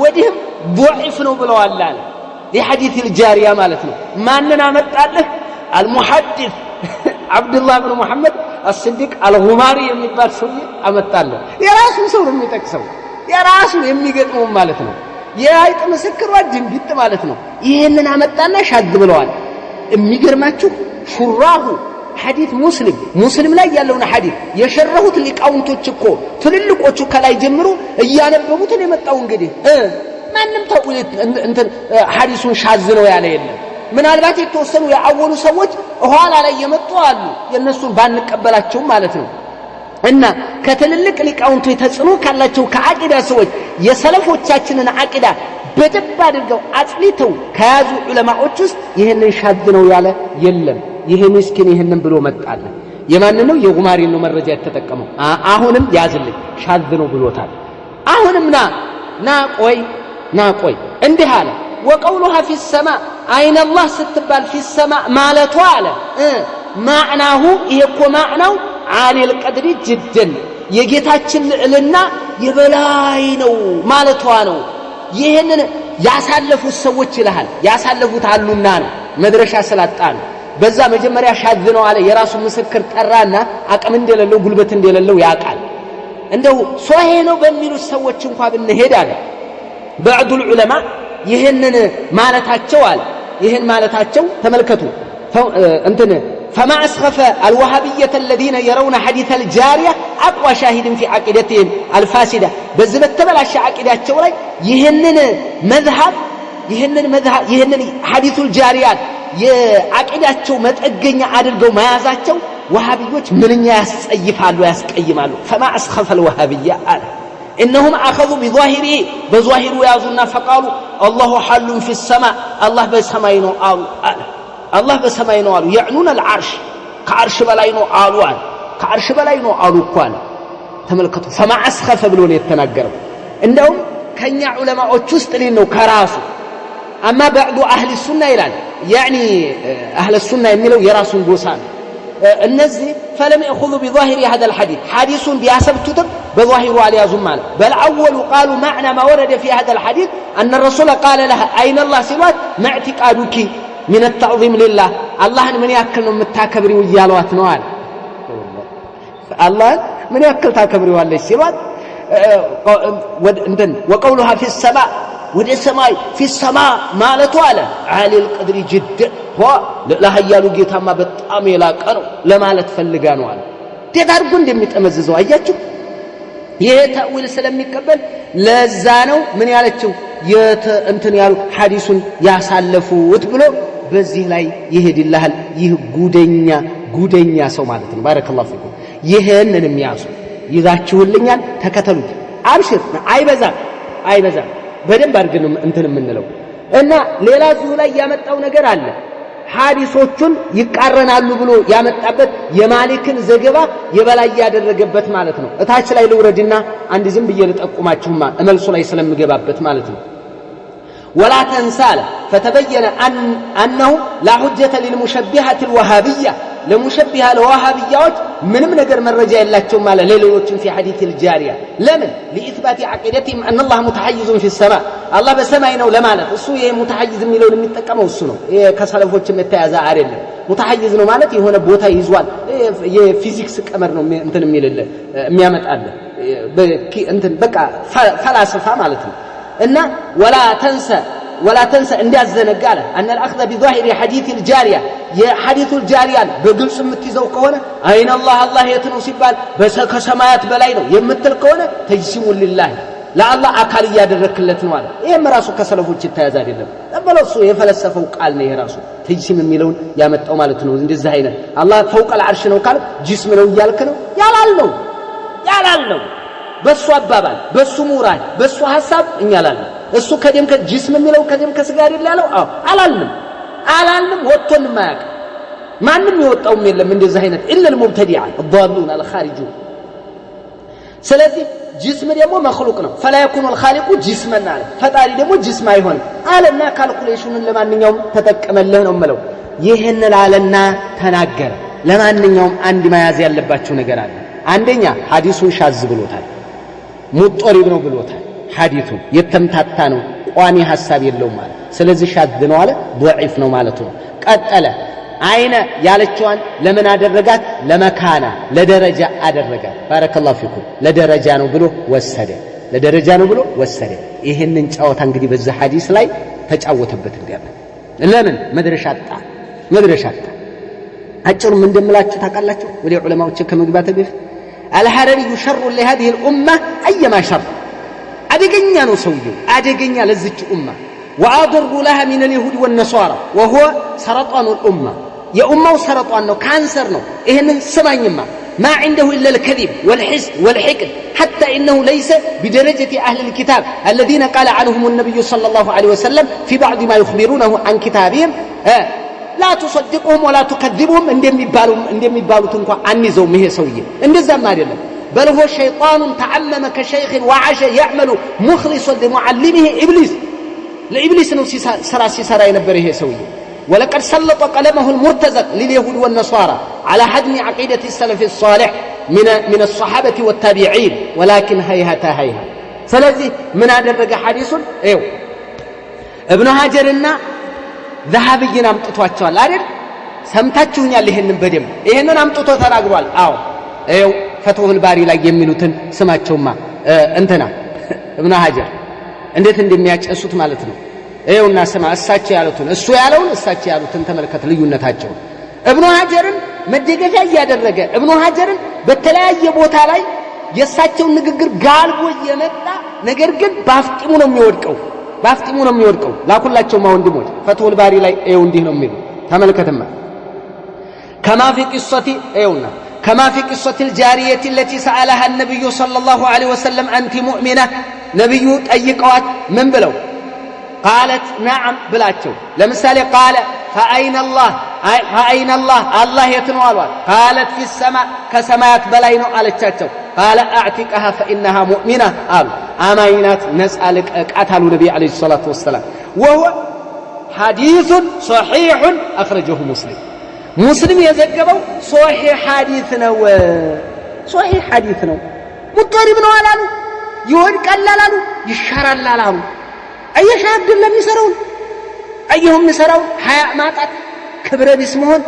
ወዲህም ضعف ነው ብለዋል لحديث الجارية ማለት ነው ማንና መጣልህ المحدث عبد الله بن محمد الصديق الغماري የሚባል ሰው አመጣለ የራሱ ሰው ነው የሚጠቅሰው የራሱ የሚገጥመው ማለት ነው የአይጥ ምስክር ወድንግጥ ማለት ነው ይሄንን አመጣና ሻዝ ብለዋል የሚገርማችሁ ሹራሁ حديث مسلم ላይ ያለውን ሐዲስ የሸረሁት ሊቃውንቶች እኮ ትልልቆቹ ከላይ ጀምሮ እያነበቡት ነው የመጣው እንግዲህ ማንንም ተውለት እንትን ሐዲሱን ሻዝ ነው ያለ የለም ምናልባት የተወሰኑ ያአወሉ ሰዎች ኋላ ላይ የመጡ አሉ የነሱን ባንቀበላቸው ማለት ነው እና ከትልልቅ ሊቃውንቶች ተጽኖ ካላቸው ከአቂዳ ሰዎች የሰለፎቻችንን አቂዳ በደንብ አድርገው አጽሊተው ከያዙ ዑለማዎች ውስጥ ይሄንን ሻዝ ነው ያለ የለም ይሄ ምስኪን ይሄንን ብሎ መጣለ የማን ነው የጉማሪን ነው መረጃ የተጠቀመው አሁንም ያዝልኝ ሻዝ ነው ብሎታል አሁንም ና ቆይ እንዲህ አለ وقولها في السماء اين الله ستبال في السماء مالته على معناه يكو معناه عالي القدر جدا የጌታችን ልዕልና የበላይ ነው ማለቷ ነው ይሄንን ያሳለፉት ሰዎች ይላል ያሳለፉት አሉና ነው መድረሻ ስላጣ ነው በዛ መጀመሪያ ሻዝ ነው አለ የራሱ ምስክር ጠራና አቅም እንደሌለው ጉልበት እንደሌለው ያቃል እንደው ሶሄ ነው በሚሉ ሰዎች እንኳን ብንሄድ አለ بعض العلماء ይሄንን ማለታቸው አለ ይሄን ማለታቸው ተመልከቱ እንትን فما اسخف الوهابيه الذين يرون حديث الجاريه اقوى شاهد في عقيدتهم الفاسده بذبت تبلاش عقيدتهم ላይ ይሄንን መዝሐብ ይሄንን حديث الجاريات የአቂዳቸው መጠገኛ አድርገው ማያዛቸው ወሃቢዎች ምንኛ ያስጸይፋሉ ያስቀይማሉ فما اسخف الوهابيه قال انهم اخذوا بظاهره بظاهر يازنا فقالوا الله حل في السماء الله بسماء ነው አሉ الله بسماء ነው አሉ يعنون العرش ከአርሽ በላይ ነው አሉ ከአርሽ በላይ ነው አሉ እንኳን ተመልከቱ فما اسخف ብሎ ነው የተናገረው እንደውም ከኛ ዑለማዎች ውስጥ ነው ከራሱ اما بعض اهل السنه ይላል يعني اهل السنه የሚለው የራሱን ጎሳን እነዚህ فلم ياخذوا بظاهر هذا الحديث حديث بيثبتوا بظاهره عليهم ማለት بل اول قالوا معنى ما ورد في هذا الحديث ان الرسول قال لها اين الله سوات ما اعتقادك من التعظيم لله اللهን ምን ያክል ነው የምታከብሪው ይያሏት ነው አለ الله ምን ያክል ታከብሪዋለሽ ሲሏት እንትን وقولها في السماء ወደ ሰማይ في السماء ማለቱ አለ عالي القدر جدا ለላህያሉ ጌታማ በጣም የላቀ ነው ለማለት ፈልጋ ነው አለ ተዳርጎ እንደሚጠመዝዘው አያችሁ ይሄ ተዊል ስለሚቀበል ለዛ ነው ምን ያለችው እንትን ያሉ ሐዲሱን ያሳለፉት ብሎ በዚህ ላይ ይሄድልሃል ይህ ጉደኛ ሰው ማለት ነው ባረከላሁ ፊኩም ይሄንንም ያዙ ይዛችሁልኛል ተከተሉት አብሽር አይበዛም በደንብ አድርገን እንትን የምንለው እና ሌላ ዙ ላይ ያመጣው ነገር አለ ሐዲሶቹን ይቃረናሉ ብሎ ያመጣበት የማሊክን ዘገባ የበላይ ያደረገበት ማለት ነው። እታች ላይ ልውረድና አንድ ዝም ብዬ ልጠቁማችሁማ እመልሱ ላይ ስለምገባበት ማለት ነው። ولا تنسى فتبين أنه لا حجة للمشبهة الوهابية لمشبهة الوهابيات منم نجر من رجاء الله ثم على ليلة في حديث الجارية لمن لإثبات عقيدتهم أن الله متحيز في السماء الله بسماء ولا مالك السوء متحيز من لون متكمل السنة كسلف وجه متأذى عارل متحيز إنه مالك هنا بوتا يزوال فيزيكس كمرنا أنت نميل الله ميامة الله أنت بقى فلاسفة مالتهم إن ولا تنسى إن الزنقالة أن الأخذ بظاهر حديث الجارية حديث الجارية بقل سمتزو كونه أين الله يتنصبال بس كسمايات بلاينو يمثل كونه تجسم لله لا الله أكال يادرك اللتنوالا إيه مراسو كسلفو التازار الله بلصو يفلسفو قالنا يراسو تجسم الميلون يامت أمالتنو زند الزهينة الله فوق العرش نوكال جسمنا ويالكنو يالالنو በሱ አባባል በሱ ሙራድ በሱ ሐሳብ እኛ አላልንም እሱ ከደም ከጅስም የሚለው ከደም ከስጋር ይላለው አላልንም ወጥቶን ማያቅ ማንንም ይወጣውም የለም እንደዚህ አይነት ኢላ المبتدع الضالون الخارجون ስለዚህ ጅስም ደግሞ መخلوق ነው فلا يكون الخالق جسما አለ ፈጣሪ ደግሞ ጅስም አይሆንም አለና ካልኩሌሽኑን ለማንኛውም ተጠቀመልህ ነው የምለው ይሄን ላለና ተናገረ ለማንኛውም አንድ መያዝ ያለባችሁ ነገር አለ አንደኛ ሐዲሱን ሻዝ ብሎታል ሙጦሪብ ነው ብሎታል ሐዲሱን የተምታታ ነው ቋሚ ሐሳብ የለውም ማለት ስለዚህ ሻዝ ነው አለ ضعيف ነው ማለት ነው ቀጠለ አይነ ያለችዋን ለምን አደረጋት ለመካና ለደረጃ አደረጋት ባረከላሁ ፊኩም ለደረጃ ነው ብሎ ወሰደ ይሄንን ጫወታ እንግዲህ በዚህ ሐዲስ ላይ ተጫወተበት እንዲያለ ለምን መድረሻ አጣ አጭሩም እንደምላችሁ ታውቃላችሁ ወደ ዑለማዎች ከመግባተ በፊት الحرري شر لهذه الأمة أيما شر أدقنيا نسويه أدقنيا لزج أمة وأضر لها من اليهود والنصارى وهو سرطان الأمة يا أمة سرطان كانسر إهن سمانيما ما عنده إلا الكذب والحسد والحقد حتى إنه ليس بدرجة أهل الكتاب الذين قال عنهم النبي صلى الله عليه وسلم في بعض ما يخبرونه عن كتابهم لا تصدقهم ولا تكذبهم عندما يبالوا تنكوا عني زومه سويه اندزا ما ديالله بل هو شيطان تعمم كشيخ وعاش يعمل مخلصا لمعلمه ابليس لابليس نو سرا ينبره سويه ولقد سلط قلمه المرتزق لليهود والنصارى على هدم عقيده السلف الصالح من الصحابه والتابعين ولكن هيهات فلذي من ادرج حديث ابن هاجرنا ذهبيين አምጥቷቸዋል አይደል ሰምታችሁኛል ይሄንን አምጥቶ ተናግሯል አዎ ፈትሁል ባሪ ላይ የሚሉትን ስማቸውማ እንትና ኢብኑ ሀጀር እንዴት እንደሚያጨሱት ማለት ነው እና ስማ እሳቸው ያሉትን ተመልከት ልዩነታቸው ኢብኑ ሀጀርን መደገፊያ ያደረገ ኢብኑ ሀጀርን በተለያየ ቦታ ላይ የእሳቸውን ንግግር ጋልቦ የመጣ ነገር ግን ባፍጢሙ ነው የሚወድቀው ላኩላቸው ወንድሞች ፈትሁል ባሪ ላይ እንዲህ ነው የሚሉ ተመልከተማ كما في قصة الجارية التي سألها النبي صلى الله عليه وسلم أنت مؤمنة نبي أيقوات من بلو قالت نعم بلاتشو لمثال قال فأين الله يتنوالوال قالت في السماء كسماءات بلاينو على التشاتشو قال أعتقها فإنها مؤمنة قالوا أمينات نسألك أتالوا النبي عليه الصلاة والسلام وهو حديث صحيح أخرجه مسلم يذكره صحيح حديث نو مضطرب نو على يودق على يشرال على أي شاب لم يسرون أيهم يسرون حياء ماقات كبر باسمهم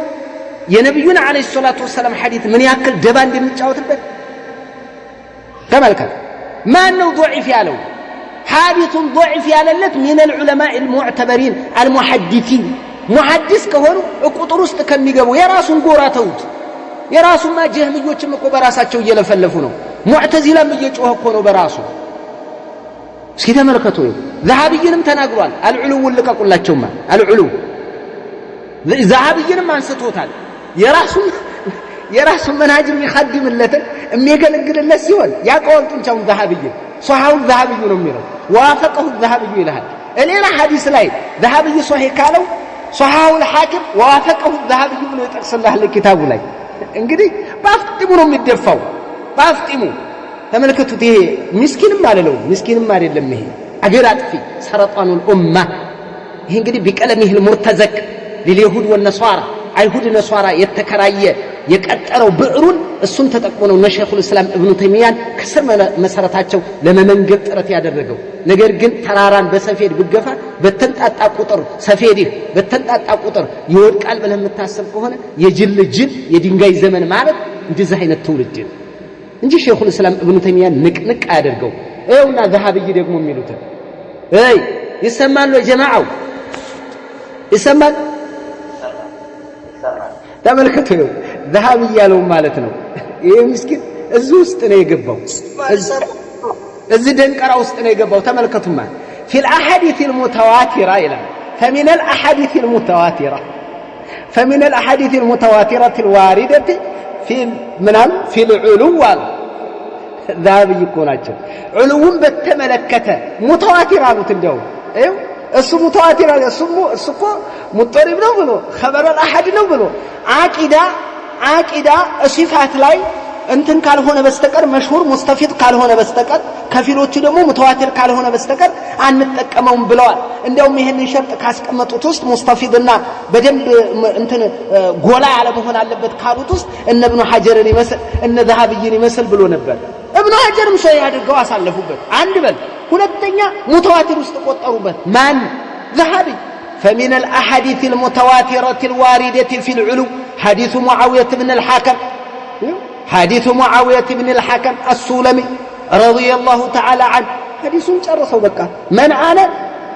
يا نبينا عليه الصلاة والسلام حديث من يأكل دبان بمتشاوتበት تملكت ما أنه ضعيف يالو حادث ضعيف ياللت من العلماء المعتبرين المحدثين محدث كهونو ቁጥር ውስጥ ከሚገቡ የራሱን ጎራ ተውት የራሱማ ጀህሚዮችም እኮ በራሳቸው እየለፈለፉ ነው ሙዕተዚላም እየጮኸ እኮ ነው በራሱ እስኪ ተመልከቱ ذهبيንም ተናግሯል አልዑሉ ልቀቁላቸውማ አልዑሉ ذهبيንም አንስቶታል የራሱን መንሃጅም ይخدምለት የሚገለግልለት ሲሆን ያቀወል ጡንቻውን ذهبي ሷሃው ذهبي ነው የሚለው ዋፈቀው ذهبي ይላል ሌላ ሐዲስ ላይ ذهبي ሷሂህ ካለው صححه الحاكم ووافقه الذهبي ብሎ ይጠቅስልሃል ኪታቡ ላይ እንግዲህ ባፍጢሙ ነው የሚደፋው ባፍጢሙ ተመልከቱት ይሄ ምስኪንም አይደለም ይሄ አገር አጥፊ ሰረጣኑል ኡማ ይሄ እንግዲህ ቢቀለሚህ المرتزق لليهود والنصارى አይሁድ ነሷራ የተከራየ የቀጠረው ብዕሩን እሱን ተጠቅሞ ነው ሸይኹል እስላም ኢብኑ ተይሚያን ከስር መሰረታቸው ለመመንገብ ጥረት ያደረገው ነገር ግን ተራራን በሰፌድ ብገፋ በተንጣጣ ቁጥር ሰፌድህ በተንጣጣ ቁጥር ይወድቃል ብለህ የምታስብ ከሆነ የጅል የድንጋይ ዘመን ማለት እንደዚህ አይነት ትውልድ እንጂ ሸይኹል እስላም ኢብኑ ተይሚያን ንቅንቅ አያደርገው ይኸውና ዘሃብይ ደግሞ የሚሉት ይሰማል ጀማዓው ይሰማል ተመልከቱ ዘሃብ ያለው ማለት ነው ይሄ ምስኪን እዚህ ውስጥ ነው የገባው እዚህ ደንቀራ ውስጥ ነው የገባው ተመልከቱማ في الاحاديث المتواتره الى فمن الاحاديث المتواتره الوارده في العلو ذهب يكوناቸው علوን በተመለከተ ሙተዋቲር አሉት እንደው አይው እሱ ሙተዋቲር አለ እሱ እኮ ሙጠሪብ ነው ብሎ خبر الاحد ነው ብሎ አቂዳ ሲፋት ላይ እንትን ካልሆነ በስተቀር መሽሁር ሙስተፊድ ካልሆነ በስተቀር ከፊሎቹ ደግሞ ሙተዋቲር ካልሆነ በስተቀር አንጠቀመውም ብለዋል እንደውም ይሄንን ሸርጥ ካስቀመጡት ውስጥ ሙስተፊድና በደንብ እንትን ጎላ ያለ መሆን አለበት ካሉት ውስጥ እነ ኢብኑ ሐጀርን ይመስል እነ ዘሃብይን ይመስል ብሎ ነበር ኢብኑ ሐጀርም ሰው ያድርገው አሳለፉበት አንድ በል ሁለተኛ ሙተዋቲር ውስጥ ቆጠሩበት ማን ዘሃቢ فمن الاحاديث المتواتره الوارده في العلو حديث معاويه بن الحكم السلمي رضي الله تعالى عنه حديث ጨርሰው በቃ من انا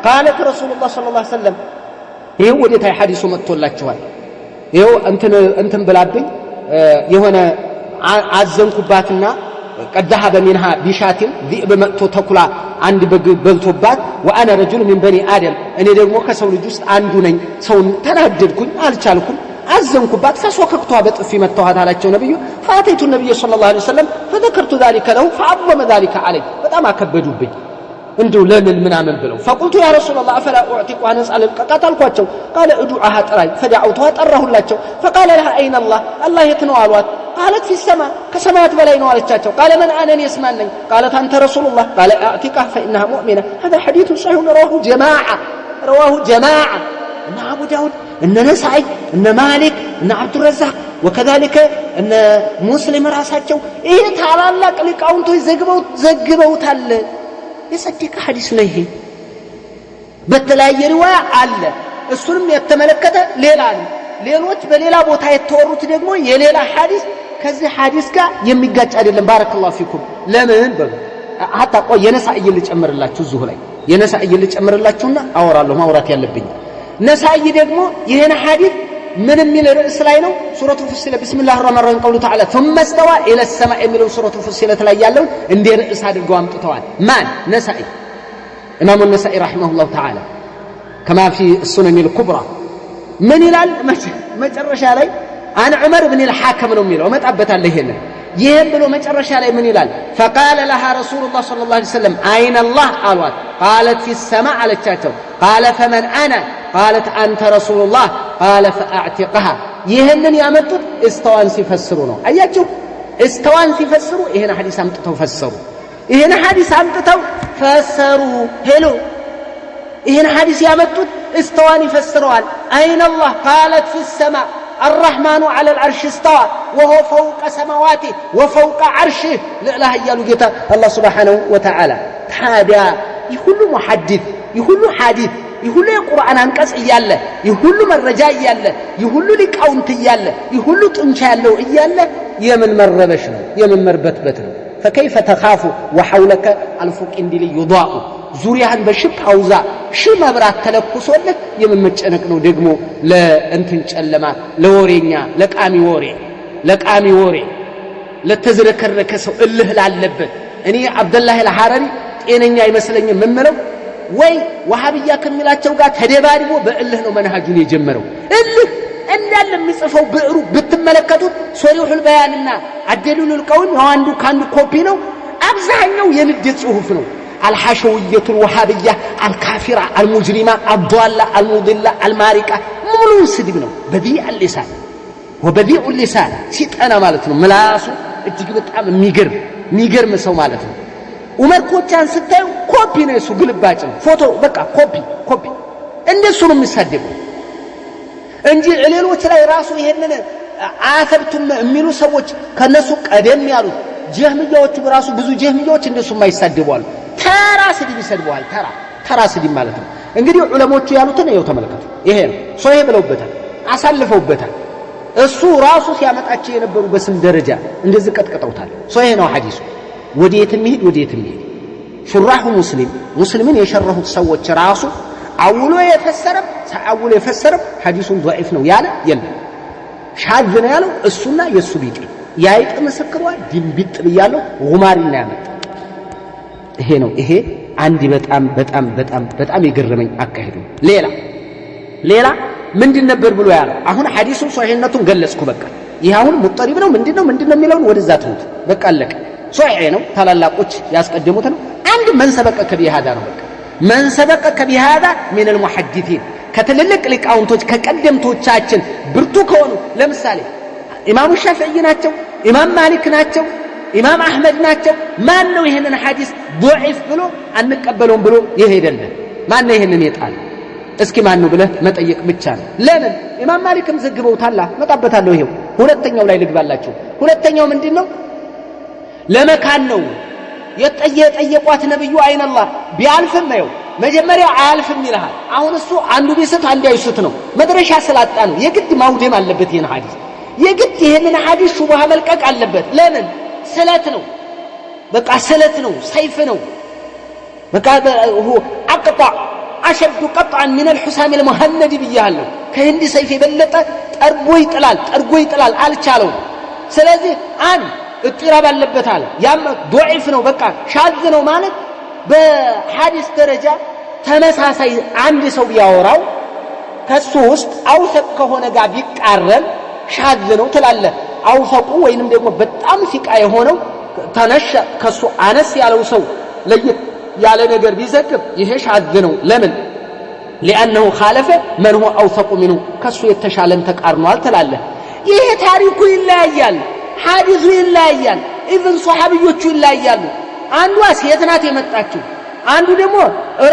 قالت رسول الله صلى الله عليه وسلم ይሄው ወዴታ ሐዲሱ መጥቶላችኋል ይሄው እንትን ብላብኝ የሆነ አዘንኩባትና ቀዳሃ በሚንሃ ቢሻቲን ذئب መጥቶ ተኩላ አንድ በግ በልቶባት وانا رجل من بني ادم እኔ ደግሞ ከሰው ልጅ ውስጥ አንዱ ነኝ ሰውን ተናደድኩኝ አልቻልኩም አዘንኩባት ፈሶከክቷ በጥፊ መተዋት አላቸው ነብዩ فاتيت النبي صلى الله عليه وسلم فذكرت ذلك له فعظم ذلك علي በጣም አከበዱብኝ እንደው ለምን ምናምን ብለው فقلت يا رسول الله افلا اعتق وانا اسال قتلኳቸው قال ادعها طراي فدعوتها طرهላቸው فقال لها اين الله يتنو አሏት قالت في السماء كسماوات بلاي ነው አለቻቸው قال من انا يسمعني قالت انت رسول الله قال اعتقها فانها مؤمنه هذا حديث صحيح رواه جماعه ان ابو داود ان نسائي ان مالك ان عبد الرزاق وكذلك ان مسلم ራሳቸው ይሄ ታላላቅ ሊቃውንቶች ዘግበውታል የሰደቀ ሐዲስ ነው ይሄ በተለያየ ሪዋያ አለ እሱንም የተመለከተ ሌላ ነው ሌሎች በሌላ ቦታ የተወሩት ደግሞ የሌላ ሐዲስ ከዚህ ሐዲስ ጋር የሚጋጭ አይደለም ባረከላሁ ፊኩም ለምን በሉ hatta ቆይ የነሳኢ ልጨምርላችሁ እዚሁ ላይ የነሳኢ ልጨምርላችሁና አወራለሁ ማውራት ያለብኝ ነሳኢ ደግሞ ይሄን ሐዲስ ምን የሚል ርዕስ ላይ ነው ሱረቱ ፉሲለት ቢስሚላሂር ረህማኒር ረሂም ቀውሉ ተዓላ ثم استوى الى السماء የሚለው ሱረቱ ፉሲለት ላይ ያለው እንደ ርዕስ አድርገው አምጥተዋል ማን ነሳኢ ኢማሙ ነሳኢ ረሂመሁላሁ ተዓላ كما في السنن الكبرى من ይላል መጨረሻ ላይ አን ዑመር ኢብኑ አልሐከም ነው የሚለው መጣበታለህ ይሄን ብሎ መጨረሻ ላይ ምን ይላል فقال لها رسول الله صلى الله عليه وسلم اين الله قالت قالت في السماء አለቻቸው قال فمن انا قالت انت رسول الله قال فاعتقها ይሄንን ያመጡት استوان ሲፈስሩ ነው አያችሁ استوان ሲፈስሩ ይሄን ሐዲስ አምጥተው ፈሰሩ ይሄን ሐዲስ አምጥተው ፈሰሩ ሄሎ ይሄን ሐዲስ ያመጡት استوان ይፈስረዋል اين الله قالت في السماء الرحمن على العرش استوى وهو فوق سماواته وفوق عرشه لا يالو ጌታ الله سبحانه وتعالى ታዲያ ይሁሉ ሙሐዲስ ይሁሉ ሐዲስ ይሁሉ የቁርአን አንቀጽ እያለ ይሁሉ መረጃ እያለ ይሁሉ ሊቃውንት እያለ ይሁሉ ጥንቻ ያለው እያለ የምን መረበሽ ነው የምን መርበትበት ነው فكيف تخاف وحولك الفوق اندل يضاء ዙሪያህን በሽፕ አውዛ ሽመብራት ተለኩሶልህ የምመጨነቅ ነው ደግሞ ለእንትን ጨለማ ለወሬኛ ለቃሚ ወሬ ለተዝረከረከ ሰው እልህ ላለበት እኔ አብደላህ አልሐረሪ ጤነኛ አይመስለኝም ምምለው ወይ ወሃቢያ ከሚላቸው ጋር ተደባድቦ በእልህ ነው መንሃጁን የጀመረው እልህ እንዳለ የሚጽፈው ብዕሩ ብትመለከቱት ሶሪሁል በያንና አደሉል ቀውም አንዱ ካንዱ ኮፒ ነው አብዛኛው የንዴት ጽሁፍ ነው الحشوية الوهابية الكافرة المجرمة الضالة المضلة المارقة ሙሉ ስድብ ነው። በዲዕ اللسان ወበዲዕ اللسان ሲጠና ማለት ነው። ምላሱ እጅግ በጣም የሚገርም ሰው ማለት ነው። ዑመር ኮቻን ስታዩ ኮፒ ነው እሱ፣ ግልባጭ ነው፣ ፎቶ በቃ ኮፒ እንደሱ ነው የሚሳደበው እንጂ ሌሎች ላይ ራሱ ይሄንን አሰብቱም የሚሉ ሰዎች ከነሱ ቀደም ያሉት ጀህሚያዎች ራሱ ብዙ ጀህሚያዎች እንደሱ የማይሳደቡ አሉ። ተራ ስድብ ይሰድበዋል። ተራ ስድብ ማለት ነው። እንግዲህ ዑለሞቹ ያሉትን ነው ተመልከቱ። ይሄ ነው ሶሂህ ብለውበታል፣ አሳልፈውበታል። እሱ ራሱ ሲያመጣቸው የነበሩ በስም ደረጃ እንደዚህ ቀጥቀጠውታል። ሶሂህ ነው ሐዲሱ። ወዴትም ይሄድ ሹራሁ ሙስሊምን የሸረሁት ሰዎች ራሱ አውሎ የፈሰረም ሐዲሱን ضعيف ነው ያለ የለም። ሻዝ ነው ያለው እሱና የሱ ቢጤ ያይጥ ምስክሯ ድንቢጥ ብያለሁ ጉማሪና ያመጣ ይሄ ነው። ይሄ አንድ በጣም የገረመኝ አካሄዱ። ሌላ ምንድን ነበር ብሎ ያለው? አሁን ሐዲሱን ሶሂህነቱን ገለጽኩ። በቃ ይሄ አሁን ሙጠሪብ ነው ምንድነው የሚለውን ወደዛ ተውት። በቃ አለቀ። ሶሂህ ነው፣ ታላላቆች ያስቀደሙት ነው። አንድ መንሰበቀ ከቢሃዳ ነው። በቃ መንሰበቀ ከቢሃዳ من المحدثين ከትልልቅ ሊቃውንቶች ከቀደምቶቻችን ብርቱ ከሆኑ ለምሳሌ ኢማሙ ሻፊዒ ናቸው፣ ኢማም ማሊክ ናቸው፣ ኢማም አህመድ ናቸው። ማን ነው ይሄንን ሐዲስ ضعيف ብሎ አንቀበለውም ብሎ ይሄደልን? ማን ነው ይሄንን የጣለ? እስኪ ማን ነው ብለህ መጠየቅ ብቻ ነው። ለምን ኢማም ማሊክም ዘግበውታል። መጣበታለሁ። ይሄው ሁለተኛው ላይ ልግባላችሁ። ሁለተኛው ምንድነው? ለመካን ነው የጠየቋት ነብዩ አይነላህ ቢያልፍም ነው መጀመሪያ አያልፍም ይልሃል። አሁን እሱ አንዱ ቢስት አንዱ አይስት ነው። መድረሻ ስላጣ ነው የግድ ማውደም አለበት። ይሄን ሐዲስ የግድ ይሄንን ሐዲስ ሹብሃ መልቀቅ አለበት። ለምን? ስለት ነው። በቃ ስለት ነው፣ ሰይፍ ነው። በቃ አቅጣ አሸዱ ቀጥዓን من الحسام المهند ብያለሁ። ከህንድ ሰይፍ የበለጠ ጠርጎ ይጥላል አልቻለው። ስለዚህ እጥራብ አለበት አለ። ያም ضعيف ነው፣ በቃ ሻዝ ነው ማለት በሐዲስ ደረጃ ተመሳሳይ አንድ ሰው ቢያወራው ከሱ ውስጥ አውሰቅ ከሆነ ጋር ቢቃረን ሻዝ ነው ትላለህ። አውሰቁ ወይንም ደግሞ በጣም ሲቃ የሆነው ተነሽ ከሱ አነስ ያለው ሰው ለየት ያለ ነገር ቢዘግብ ይሄ ሻዝ ነው። ለምን? لانه خالف من هو اوثق منه ከሱ የተሻለን ተቃርኗል ትላለህ። ይሄ ታሪኩ ይለያያል፣ ሐዲሱ ይለያያል፣ ኢብን ሱሐቢዮቹ ይለያያሉ። አንዷ ሴት ናት የመጣችው፣ አንዱ ደግሞ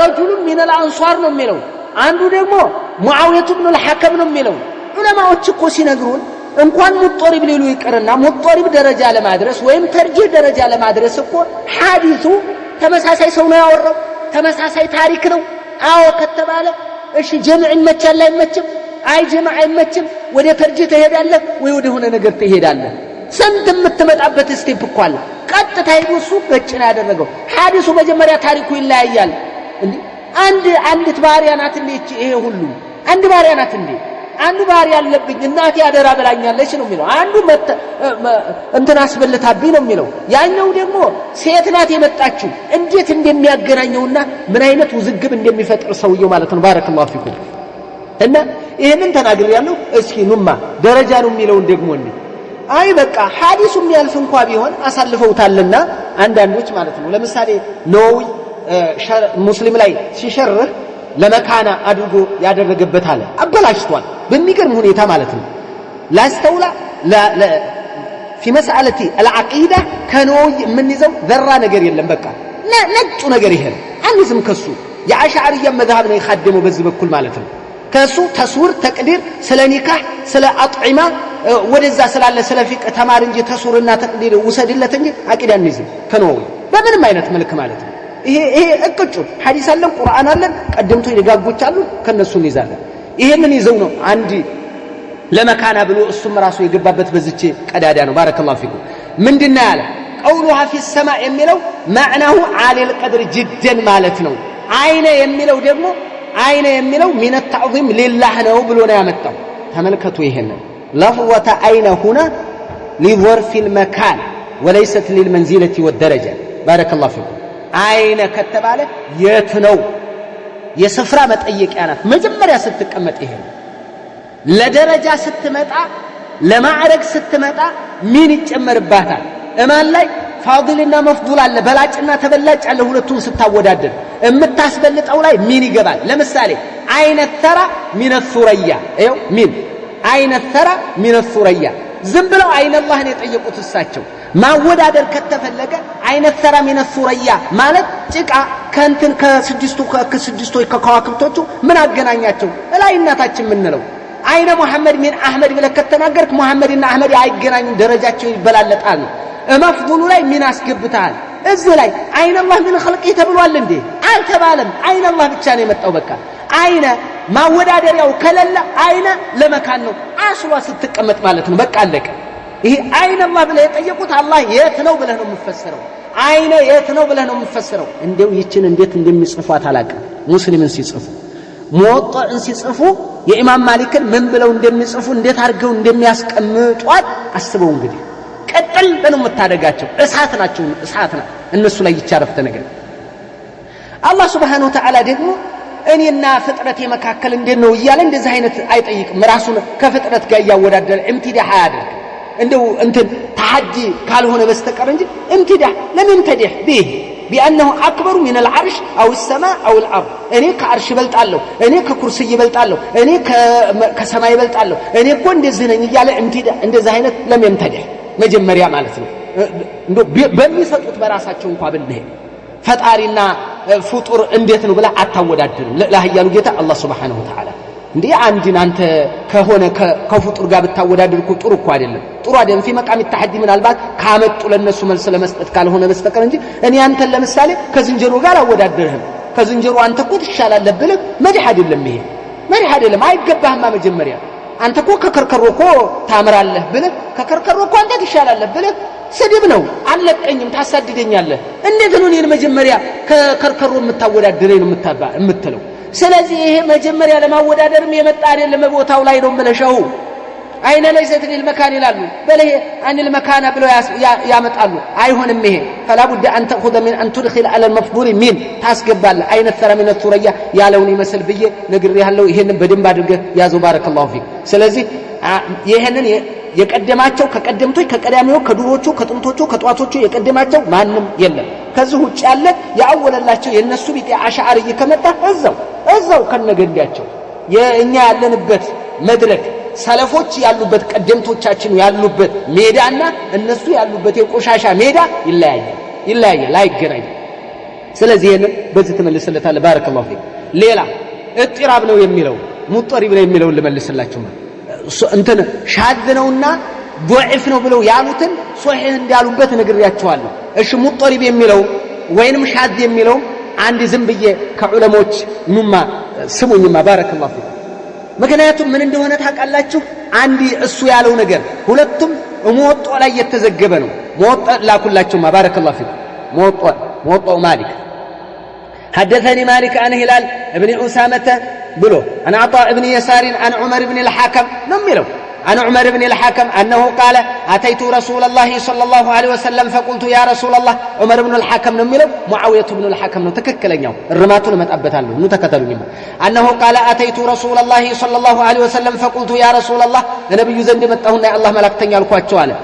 ረጁሉ من الانصار ነው የሚለው፣ አንዱ ደግሞ ሙአዊያ ኢብኑ አልሐከም ነው የሚለው። ዑለማዎች እኮ ሲነግሩን እንኳን ሙጠሪብ ሊሉ ይቀርና ሙጠሪብ ደረጃ ለማድረስ ወይም ተርጂህ ደረጃ ለማድረስ እኮ ሐዲሱ ተመሳሳይ ሰው ነው ያወራው፣ ተመሳሳይ ታሪክ ነው። አዎ ከተባለ እሺ ጀምዕ ይመቻል አይመችም? አይ ጀምዕ አይመችም። ወደ ተርጂህ ትሄዳለህ ወይ ወደ ሆነ ነገር ትሄዳለህ። ስንት የምትመጣበት ስቴፕ እኮ አለ። ቀጥታ ይወሱ ገጭና ያደረገው ሐዲሱ መጀመሪያ ታሪኩ ይለያያል። እንዴ አንዲት ባሪያ ናት እንዴ? ይሄ ሁሉ አንድ ባሪያ ናት እንዴ? አንዱ ባሪያ አለብኝ እናቴ አደራ ብላኛለች ነው የሚለው። አንዱ እንትን አስበልታብኝ ነው የሚለው። ያኛው ደግሞ ሴት ናት የመጣችው። እንዴት እንደሚያገናኘውና ምን አይነት ውዝግብ እንደሚፈጥር ሰውየው ማለት ነው። ባረከላሁ ፊኩም። እና ይሄንን ተናግሬያለሁ። እስኪ ኑማ ደረጃ ነው የሚለውን ደግሞ አይ በቃ ሐዲሱ የሚያልፍ እንኳን ቢሆን አሳልፈውታልና አንዳንዶች ማለት ነው። ለምሳሌ ነወዊ ሙስሊም ላይ ሲሸርህ ለመካና አድርጎ ያደረገበት አለ አበላሽቷል በሚገርም ሁኔታ ማለት ነው። ላስተውላ في مسألة العقيدة ከነወዊ የምንይዘው ዘራ ነገር የለም። በቃ ነጩ ነገር ይሄ አንዝም ከሱ የአሽዓሪያ መዝሐብ ነው የখাደመው በዚህ በኩል ማለት ነው። ከሱ ተስውር ተቅዲር ስለ ኒካህ ስለ አጥዒማ ወደዛ ስላለ ስለ ፊቅህ ተማር እንጂ ተስውርና ተቅዲር ውሰድለት እንጂ አቂዳ እንይዝም ከነወዊ በምንም አይነት መልክ ማለት ነው። ይሄ እቅጩ ሐዲስ አለን ቁርአን አለን ቀደምቶ ይደጋጎች አሉ ከነሱ እንይዛለን። ይሄንን ይዘው ነው አንዲ ለመካና ብሎ እሱም ራሱ የገባበት በዝቼ ቀዳዳ ነው። ባረከላሁ ፊኩም። ምንድነው ያለ ቀውሉሃ ፊ السماء የሚለው ማዕናሁ ዓሊል ቀድር ጅደን ማለት ነው። አይነ የሚለው ደግሞ አይነ የሚለው ሚነ ተዕዚም ሊላህ ነው ብሎ ነው ያመጣው። ተመልከቱ ይሄንን ለፍظة አይነ هنا لظرف المكان وليست للمنزلة والدرجة ባረከላሁ ፊኩም። አይነ ከተባለ የት ነው የስፍራ መጠየቂያ ናት። መጀመሪያ ስትቀመጥ ይሄ ለደረጃ ስትመጣ ለማዕረግ ስትመጣ ምን ይጨመርባታል? እማን ላይ? ፋዲልና መፍዱል አለ በላጭና ተበላጭ አለ ሁለቱን ስታወዳደር እምታስበልጠው ላይ ሚን ይገባል ለምሳሌ አይነ ተራ ሚን ሱረያ ይው ሚን አይነ ተራ ሚን ሱረያ ዝም ብለው አይነ አላህን የጠየቁት እሳቸው ማወዳደር ከተፈለገ አይነ ተራ ሚን ሱረያ ማለት ጭቃ ከንትን ከስድስቱ ከከዋክብቶቹ ምን አገናኛቸው ላይ እናታችን ምንለው አይነ መሐመድ ሚን አህመድ ብለህ ከተናገርክ መሐመድና አህመድ አይገናኙም ደረጃቸው ይበላለጣል መፍዱሉ ላይ ሚን አስገብታል እዚህ ላይ አይነ አላህ ምን خلق ተብሏል እንዴ አልተባለም አይነ አላህ ብቻ ነው የመጣው በቃ አይነ ማወዳደሪያው ከለለ አይነ ለመካን ነው አስሏ ስትቀመጥ ማለት ነው በቃ አለቀ ይሄ አይነ አላህ ብለህ የጠየቁት አላህ የት ነው ብለህ ነው የምትፈስረው አይነ የት ነው ብለህ ነው የምትፈስረው እንደው ይችን እንዴት እንደሚጽፏት አላቀ ሙስሊምን ሲጽፉ ሙወጣን ሲጽፉ የኢማም ማሊክን ምን ብለው እንደሚጽፉ እንዴት አድርገው እንደሚያስቀምጧት አስበው እንግዲህ ቀጥል በለው መታደጋቸው እሳት ናቸው እሳት ነው እነሱ ላይ ይቻረፍተ ነገር አላህ Subhanahu Wa Ta'ala ደግሞ እኔና ፍጥረቴ መካከል እንዴት ነው ይያለ እንደዚህ አይነት አይጠይቅም ራሱን ከፍጥረት ጋር ያወዳደረ እምቲዳህ ያደርግ እንደው እንትን ተሐዲ ካልሆነ በስተቀር እንጂ እምቲዳህ ለምን ተዲህ ቢህ بأنه أكبر من العرش أو السماء أو الأرض أني كعرش بلطالو أني ككرسي بلطالو أني كسماء بلطالو أني كون دزنا يجعل امتداء عند زهينة لم يمتدح مجمريا مالتنا በሚሰጡት በራሳቸው እንኳን ብንሄ ፈጣሪና ፍጡር እንዴት ነው ብላ አታወዳድሩ ለላህያሉ ጌታ አላህ Subhanahu Wa Ta'ala እንዴ አንድን አንተ ከሆነ ከፍጡር ጋር ብታወዳድርኩ ጥሩ እኮ አይደለም ጥሩ አይደለም في مقام التحدي ምናልባት ካመጡ ለነሱ መልስ ለመስጠት ካልሆነ በስተቀር እንጂ እኔ አንተን ለምሳሌ ከዝንጀሮ ጋር አወዳድርህም ከዝንጀሮ አንተ እኮ ትሻላለህ ብለህ መድህ አይደለም ይሄ መድህ አይደለም አይገባህማ መጀመሪያ አንተ እኮ ከከርከሮ እኮ ታምራለህ ብለህ ከከርከሮ እኮ አንተ ትሻላለህ ብለህ ስድብ ነው አለቀኝም ታሳድደኛለህ እንዴት ነው እኔን መጀመሪያ ከከርከሮ የምታወዳድረኝ ነው የምትለው ስለዚህ ይሄ መጀመሪያ ለማወዳደርም የመጣ አይደለም ቦታው ላይ ነው መለሻው አይነ ለይሰት ለልመካን ይላሉ በለህ አን المكان ብለው ያመጣሉ አይሆንም ይሄ فلا بد ان تاخذ من ان تدخل على المفضول من ታስገባለ አይነ ተራ من الثريا ያለውን ይመስል ብዬ ነግሬሃለሁ ይሄንን በደንብ አድርገህ ያዘው ባረከላሁ ፊክ ስለዚህ ይሄንን የቀደማቸው ከቀደምቶች ከቀዳሚው ከዱሮቹ ከጥንቶቹ ከጧቶቹ የቀደማቸው ማንም የለም ከዚህ ውጭ ያለ ያወለላቸው የነሱ ቢጤ አሻዓሪ ከመጣ እዛው ከነገንዳቸው የኛ ያለንበት መድረክ ሰለፎች ያሉበት ቀደምቶቻችን ያሉበት ሜዳና እነሱ ያሉበት የቆሻሻ ሜዳ ይለያያል አይገናኝ ስለዚህ ይሄንን በዚህ ተመልሰለታል ባረከላሁ ፊክ ሌላ እጥራብ ነው የሚለው ሙጠሪብ ነው የሚለው ልመልስላችሁ እንትን ሻድ ነውና ضعيف ነው ብለው ያሉትን ሶሂህ እንዳሉበት ነግሬያቸዋለሁ እሺ ሙጠሪብ የሚለው ወይንም ሻድ የሚለው አንድ ዝም ብዬ ከዑለሞች ኑማ ስሙኝማ ባረከላሁ ፊክ ምክንያቱም ምን እንደሆነ ታውቃላችሁ አንዲ እሱ ያለው ነገር ሁለቱም ሙወጣ ላይ የተዘገበ ነው ሙወጣ ላኩላችሁማ ባረከላሁ ፊክ ሙወጣ ማሊክ حدثني مالك عن هلال ابن أسامة بلو عن عطاء بن يسار عن عمر بن الحكم نملو عن عمر بن الحكم أنه قال أتيت رسول الله صلى الله عليه وسلم فقلت يا رسول الله عمر بن الحكم نملو معاوية بن الحكم نتككلن يوم الرمات لما تأبتان له نتكتلن أنه قال أتيت رسول الله صلى الله عليه وسلم فقلت يا رسول الله النبي زند متهن الله ملكتن يالكواچو على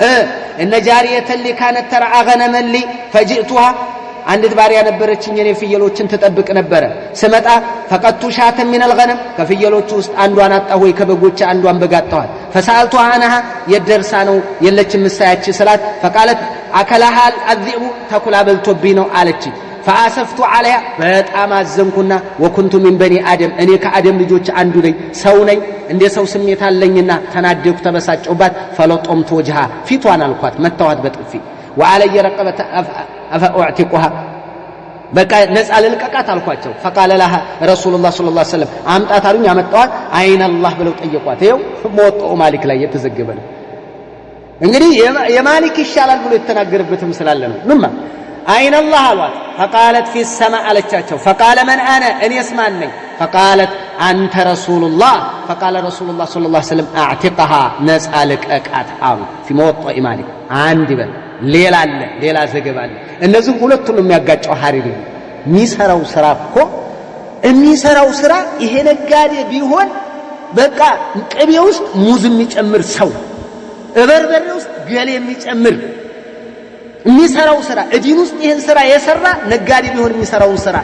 إن جارية اللي كانت ترعى غنما لي فجئتها አንዲት ባሪያ ነበረችኝ እኔ ፍየሎችን ተጠብቅ ነበር ስመጣ فقدت شاة من الغنم ከፍየሎቹ ውስጥ አንዷን አጣሁ ወይ ከበጎች አንዷን በጋጣዋል فسالتها عنها يدرሳ ነው የለችም ምሳያች ስላት فقالت اكلها الذئب ተኩላ በልቶብኝ ነው አለች فاسفت عليها በጣም አዘንኩና وكنت من بني ادم እኔ ከአደም ልጆች አንዱ ነኝ ሰው ነኝ እንደ ሰው ስሜት አለኝና ተናደኩ ተበሳጨውባት فلطمت وجهها ፊቷን አልኳት መታዋት በጥፊ وعلي رقبه أفأعتقها بقى نسأل الكاكات አልኳቸው فقال لها رسول الله صلى الله عليه وسلم አምጣት አሉኝ አመጣዋት አይን አላህ ብለው ጠየቋት ይኸው ሞጣው ማሊክ ላይ የተዘገበ ነው እንግዲህ የማሊክ ይሻላል ብሎ የተናገረበትም ስላለ ነው ምማ አይን አላህ አሏት فقالت في السماء አለቻቸው فقال من انا እኔ እስማን ነኝ فقالت انت رسول الله فقال رسول الله صلى الله عليه وسلم اعتقها نسأل الكاكات አሉ في موطئ مالك አንድ በል ሌላ ዘገባ አለ እነዚህ ሁለቱን ነው የሚያጋጨው ሐሪሪ የሚሰራው ስራ ይሄ ነጋዴ ቢሆን በቃ ቅቤ ውስጥ ሙዝ የሚጨምር ሰው በርበሬ ውስጥ ገሌ የሚጨምር የሚሰራው ስራ እዲን ውስጥ ይሄን ስራ የሰራ ነጋዴ ቢሆን የሚሰራውን ስራ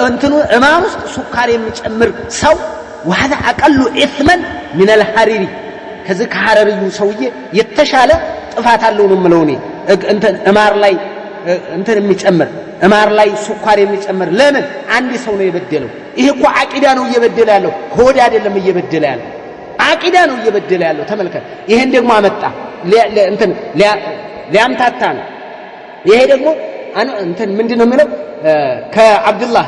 እንትኑ እማን ውስጥ ሱካር የሚጨምር ሰው وهذا اقل اثما من الحريري ከዚህ ከሐረሪዩ ሰውዬ የተሻለ ጥፋት አለው ነው የምለው እኔ እንትን እማር ላይ እንትን የሚጨምር እማር ላይ ሱካር የሚጨምር ለምን አንድ ሰው ነው የበደለው ይሄ እኮ አቂዳ ነው እየበደለ ያለው ሆድ አይደለም እየበደለ ያለው አቂዳ ነው እየበደለ ያለው ተመልከት ይሄን ደግሞ አመጣ እንትን ሊያምታታ ነው ይሄ ደግሞ እንትን ምንድነው የሚለው ከአብዱላህ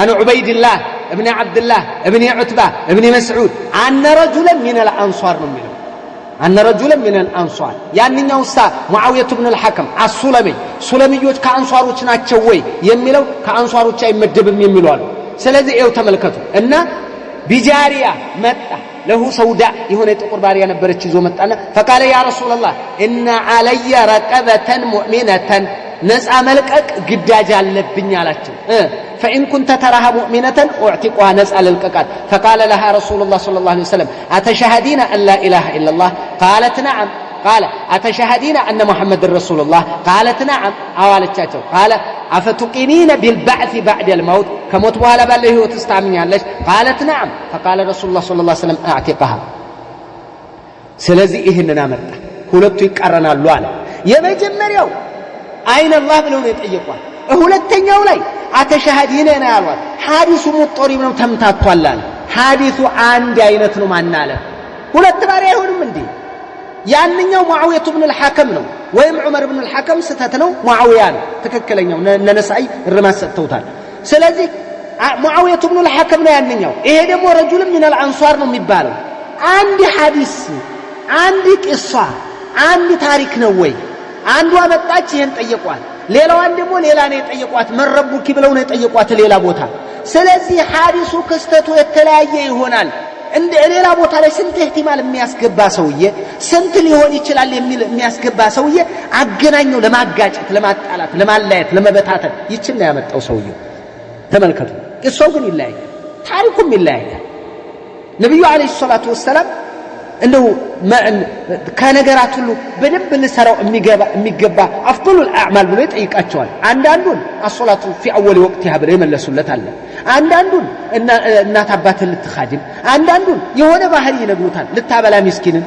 አን ዑበይድላህ ابن عبد الله ابن عتبة ابن مسعود أن رجلا من الأنصار نميله أن رجلا من الأنصار يعني نوسا معاوية بن الحكم السلمي سلمي يوت كأنصاروش ناتشوي يميلو كأنصاروش يمدب يميلوه سلذي إيو تملكته إن بجارية متى له سوداء يهون يتقر باريا نبرت شيزو متى فقال يا رسول الله إن علي ركبة مؤمنة نسعى ملكك قداج اللبني على فإن كنت تراها مؤمنة أعتقها نسأل الكقات فقال لها رسول الله صلى الله عليه وسلم أتشهدين أن لا إله إلا الله قالت نعم قال أتشهدين أن محمد رسول الله قالت نعم أوالت قال أفتقينين بالبعث بعد الموت كموت بها بالله وتستعمني عليش قالت نعم فقال رسول الله صلى الله عليه وسلم أعتقها سلزي إهننا مرتا ሁለቱ ይቀራናሉ አለ የመጀመሪያው አይን አላህ ብለው ነው የጠየቋል ሁለተኛው ላይ አተሻሃዲነ ነው ያሏት ሐዲሱ ሙጠሪብ ነው ተምታቷል አለ ሐዲሱ አንድ አይነት ነው ማናለ ሁለት ባሪ አይሆንም እንዴ ያንኛው ሙአዊያ ኢብኑ አልሐከም ነው ወይም ዑመር ኢብኑ አልሐከም ስተት ነው ሙአዊያ ነው ትክክለኛው ነነሳይ እርማት ሰጥተውታል ስለዚህ ሙአዊያ ኢብኑ አልሐከም ነው ያንኛው ይሄ ደግሞ ረጁል ምን الانصار ነው የሚባለው አንድ ሐዲስ አንድ ቂሷ አንድ ታሪክ ነው ወይ አንዱ አመጣች ይሄን ጠየቋት ሌላዋን ደግሞ ሌላ ነው የጠየቋት መረቡኪ ብለው ነው የጠየቋት ሌላ ቦታ ስለዚህ ሐዲሱ ክስተቱ የተለያየ ይሆናል እንደ ሌላ ቦታ ላይ ስንት ihtimal የሚያስገባ ሰውዬ ስንት ሊሆን ይችላል የሚል የሚያስገባ ሰውዬ አገናኘው ለማጋጨት ለማጣላት ለማላየት ለመበታተን ይችላል ያመጣው ሰውዬ ተመልከቱ ቂሳው ግን ይለያያል ታሪኩም ይለያያል ነብዩ አለይሂ ሰላቱ ወሰለም እንደው ከነገራት ሁሉ በደንብ ልሰራው የሚገባ አፍضل الاعمال ብሎ ይጠይቃቸዋል አንዳንዱን አሶላቱ في اول وقتها ብለው ይመለሱለት አለ አንዳንዱን እናት አባትን ልትኻድም አንዳንዱን የሆነ ባህሪ ይነግሩታል ልታበላ ምስኪንን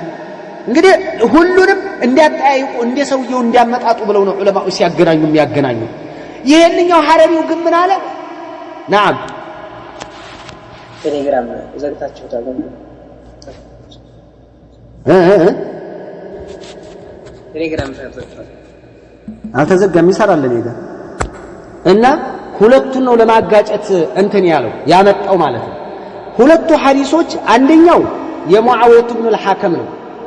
እንግዲህ ሁሉንም እንዲያጣይቁ እንደሰውየው እንዲያመጣጡ ብለው ነው ዑለማው ሲያገናኙ የሚያገናኙ ይሄንኛው ሐረሪው ግን ምን አለ نعم ቴሌግራም ዘግታችሁታል ቴሌግራም ተዘግቷል አልተዘጋም ይሰራል ለኔ ጋር እና ሁለቱን ነው ለማጋጨት እንትን ያለው ያመጣው ማለት ነው ሁለቱ ሐዲሶች አንደኛው የሙአዊያ ኢብኑ አልሐከም ነው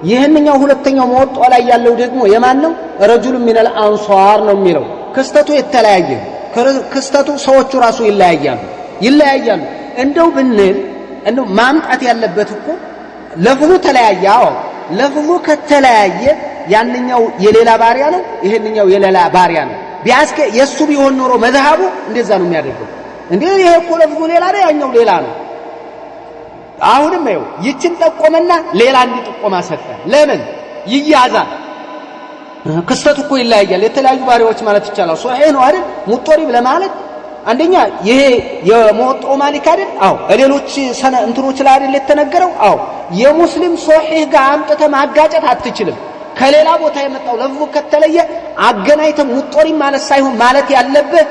ይሄንኛው ሁለተኛው መወጣ ላይ ያለው ደግሞ የማን ነው ረጁል ምን الانصار ነው የሚለው ክስተቱ የተለያየ ክስተቱ ሰዎቹ ራሱ ይለያያሉ እንደው ብንል እንደው ማምጣት ያለበት እኮ ለፍዙ ተለያያው ለፍዙ ከተለያየ ያንኛው የሌላ ባሪያ ነው ይሄንኛው የሌላ ባሪያ ነው ቢያስከ የሱ ቢሆን ኖሮ መዝሃቡ እንደዛ ነው የሚያደርገው እንዴ ይሄ እኮ ለፍዙ ሌላ ነው ያኛው ሌላ ነው አሁንም ይኸው ይችን ጠቆመና ሌላ እንዲጠቆማ ሰጠ ለምን ይያዛል ክስተቱ እኮ ይለያያል የተለያዩ ባሪያዎች ማለት ይቻላል ሶሒህ ነው አይደል ሙጠሪብ ለማለት አንደኛ ይሄ የሞጣው ማሊክ አይደል አው ሌሎች እንትኖች ላይ አይደል የተነገረው አው የሙስሊም ሶሒህ ጋር አምጥተ ማጋጨት አትችልም ከሌላ ቦታ የመጣው ለፍዙ ከተለየ አገናይተ ሙጠሪብ ማለት ሳይሆን ማለት ያለበት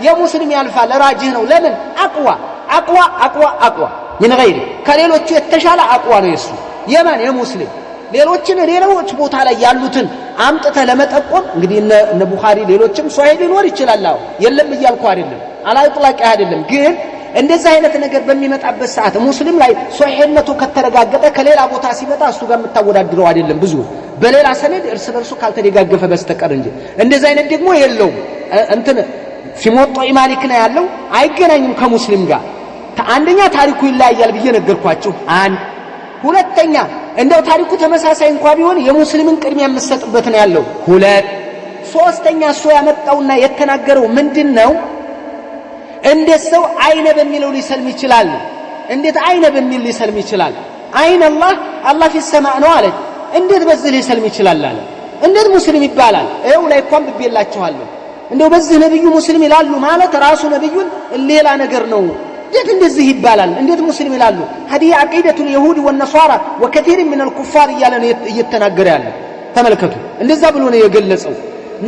የሙስሊም ያልፋል ራጂህ ነው ለምን አቅዋ ምን غير ከሌሎቹ የተሻለ አቅዋ ነው የሱ የማን የሙስሊም ሌሎች ቦታ ላይ ያሉትን አምጥተ ለመጠቆም እንግዲህ እነ ቡኻሪ ሌሎችም ሶሒህ ሊኖር ይችላል አው የለም ይያልኩ አይደለም አላይጥላቂ አይደለም ግን እንደዛ አይነት ነገር በሚመጣበት ሰዓት ሙስሊም ላይ ሶሒህነቱ ከተረጋገጠ ከሌላ ቦታ ሲመጣ እሱ ጋር የምታወዳድረው አይደለም ብዙ በሌላ ሰነድ እርስ በርሱ ካልተደጋገፈ በስተቀር እንጂ እንደዛ አይነት ደግሞ የለው እንትን ሲሞጣ ማሊክ ነው ያለው አይገናኝም ከሙስሊም ጋር አንደኛ ታሪኩ ይለያያል ብዬ ነገርኳችሁ አንድ ሁለተኛ እንደው ታሪኩ ተመሳሳይ እንኳን ቢሆን የሙስሊምን ቅድሚያ የምትሰጥበት ነው ያለው ሁለት ሶስተኛ እሱ ያመጣውና የተናገረው ምንድነው እንዴት ሰው አይነ በሚለው ሊሰልም ይችላል እንዴት አይነ በሚል ሊሰልም ይችላል አይን አላህ في السماء ነው አለ እንዴት በዚህ ሊሰልም ይችላል አለ እንዴት ሙስሊም ይባላል? ይኸው ላይ እንኳን ብቤላችኋለሁ። እንደው በዚህ ነብዩ ሙስሊም ይላሉ ማለት ራሱ ነብዩን ሌላ ነገር ነው። እንዴት እንደዚህ ይባላል? እንዴት ሙስሊም ይላሉ? هذه عقيدة اليهود والنصارى وكثير من الكفار እያለ ነው እየተናገረ ያለ። ተመልከቱ እንደዛ ብሎ ነው የገለጸው።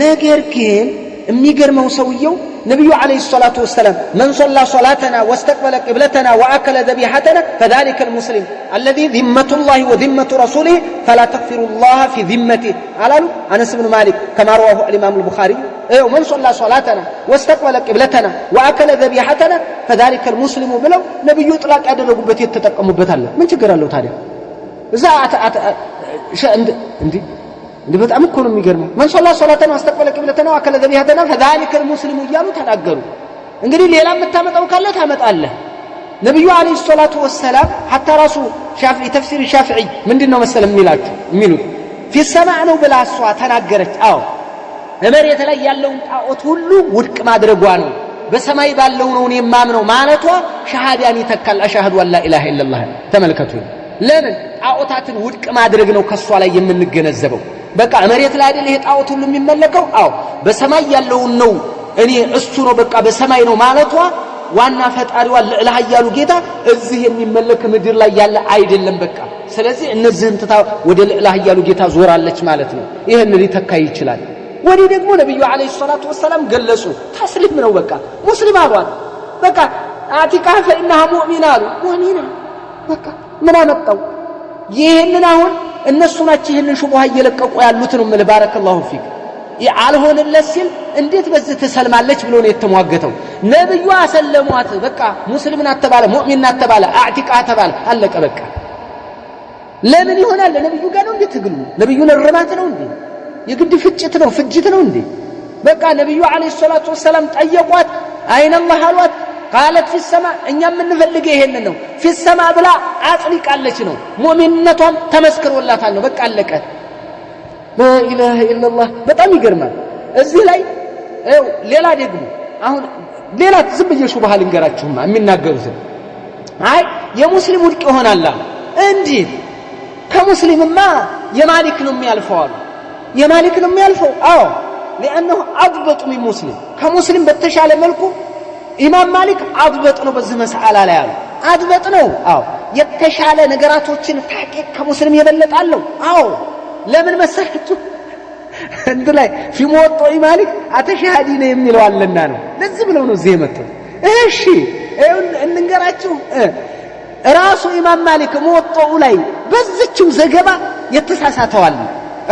ነገር ግን የሚገርመው ሰውየው ነብዩ አለይሂ ሰላቱ ወሰለም من صلى صلاتنا واستقبل قبلتنا واكل ذبيحتنا فذلك المسلم الذي ذمة الله وذمة رسوله فلا تغفر الله في ذمته قالوا انس بن مالك كما رواه الامام البخاري من صلى صلاتنا واستقبل قبلتنا واكل ذبيحتنا فذلك المسلم ብለው ነብዩ ጥላቅ ያደረጉበት የተጠቀሙበት አለ። ምን ችግር አለው ታዲያ? እዛ እንዴ በጣም እኮ ነው የሚገርመው። من صلى صلاتنا واستقبل قبلتنا واكل ذبيحتنا فذلك المسلم እያሉ ተናገሩ። እንግዲህ ሌላ የምታመጣው ካለ ታመጣለህ። ነብዩ አለይሂ ሰላቱ ወሰለም hatta ራሱ ሻፊዒ ተፍሲር ሻፊዒ ምንድነው መሰለ የሚሉት في السماء ነው ብላ እሷ ተናገረች። አዎ መሬት ላይ ያለውን ጣዖት ሁሉ ውድቅ ማድረጓ ነው። በሰማይ ባለው ነው እኔ የማምነው ማለቷ ሸሃዳን ይተካል። አሽሀዱ አላ ኢላሃ ኢላላህ። ተመልከቱ ለምን ጣዖታትን ውድቅ ማድረግ ነው ከሷ ላይ የምንገነዘበው። በቃ መሬት ላይ አይደል ይሄ ጣዖት ሁሉ የሚመለከው? አዎ በሰማይ ያለውን ነው እኔ እሱ ነው በቃ በሰማይ ነው ማለቷ ዋና ፈጣሪዋ ለኢላህ ያሉ ጌታ እዚህ የሚመለክ ምድር ላይ ያለ አይደለም በቃ። ስለዚህ እነዚህን ትታ ወደ ለኢላህ ያሉ ጌታ ዞራለች ማለት ነው። ይሄን ሊተካ ይችላል። ወዲህ ደግሞ ነብዩ አለይሂ ሰላቱ ወሰለም ገለጹ። ተስሊም ነው በቃ ሙስሊም አሏት። በቃ አቲቃ ፈኢንሃ ሙእሚና አሉ። ሙእሚና በቃ ምን አመጣው? ይሄንን አሁን እነሱ ናቸው ይሄንን ሹብሃ እየለቀቁ ያሉት ነው። ምን ባረከላሁ ፊክ ያልሆነለት ሲል እንዴት በዚህ ተሰልማለች ብሎ ነው የተሟገተው። ነብዩ አሰለሟት። በቃ ሙስሊም ናት ተባለ፣ ሙእሚን ናት ተባለ፣ አቲቃ ተባለ፣ አለቀ በቃ። ለምን ይሆናል? ነብዩ ጋር ነው እንዴ ትግሉ? ነብዩን እርማት ነው እንዴ? የግድ ፍጭት ነው ፍጅት ነው እንዴ? በቃ ነብዩ አለይሂ ሰላቱ ወሰለም ጠየቋት። አይነ አላህ አሏት። قالت في السماء እኛ የምንፈልገው ይሄንን ነው። في السماء ብላ አጥሊቃለች ነው። ሙእሚንነቷም ተመስክሮላታል ነው። በቃ አለቀ። لا اله الا الله። በጣም ይገርማል። እዚህ ላይ ሌላ ደግሞ አሁን ሌላ ዝም ብዬ ሹብሃ ልንገራችሁማ የሚናገሩት አይ የሙስሊም ውድቅ ይሆናል እንዴ? ከሙስሊምማ የማሊክ ነው የሚያልፈው አሉ። የማሊክ ነው የሚያልፈው? አዎ لانه اضبط من مسلم። ከሙስሊም በተሻለ መልኩ ኢማም ማሊክ አድበጥ ነው በዚህ መስአላ ላይ አሉ። አድበጥ ነው። አዎ የተሻለ ነገራቶችን ታቂቅ ከሙስሊም ይበልጣለው። አዎ ለምን መሰላችሁ? እንት ላይ ፊሞጦ ማሊክ አተሻሃዲ ነው የሚለው አለና ነው። ለዚህ ብለው ነው እዚህ የመጡት። እሺ እንንገራችሁ ራሱ ኢማም ማሊክ ሞጦው ላይ በዚህችው ዘገባ የተሳሳተዋል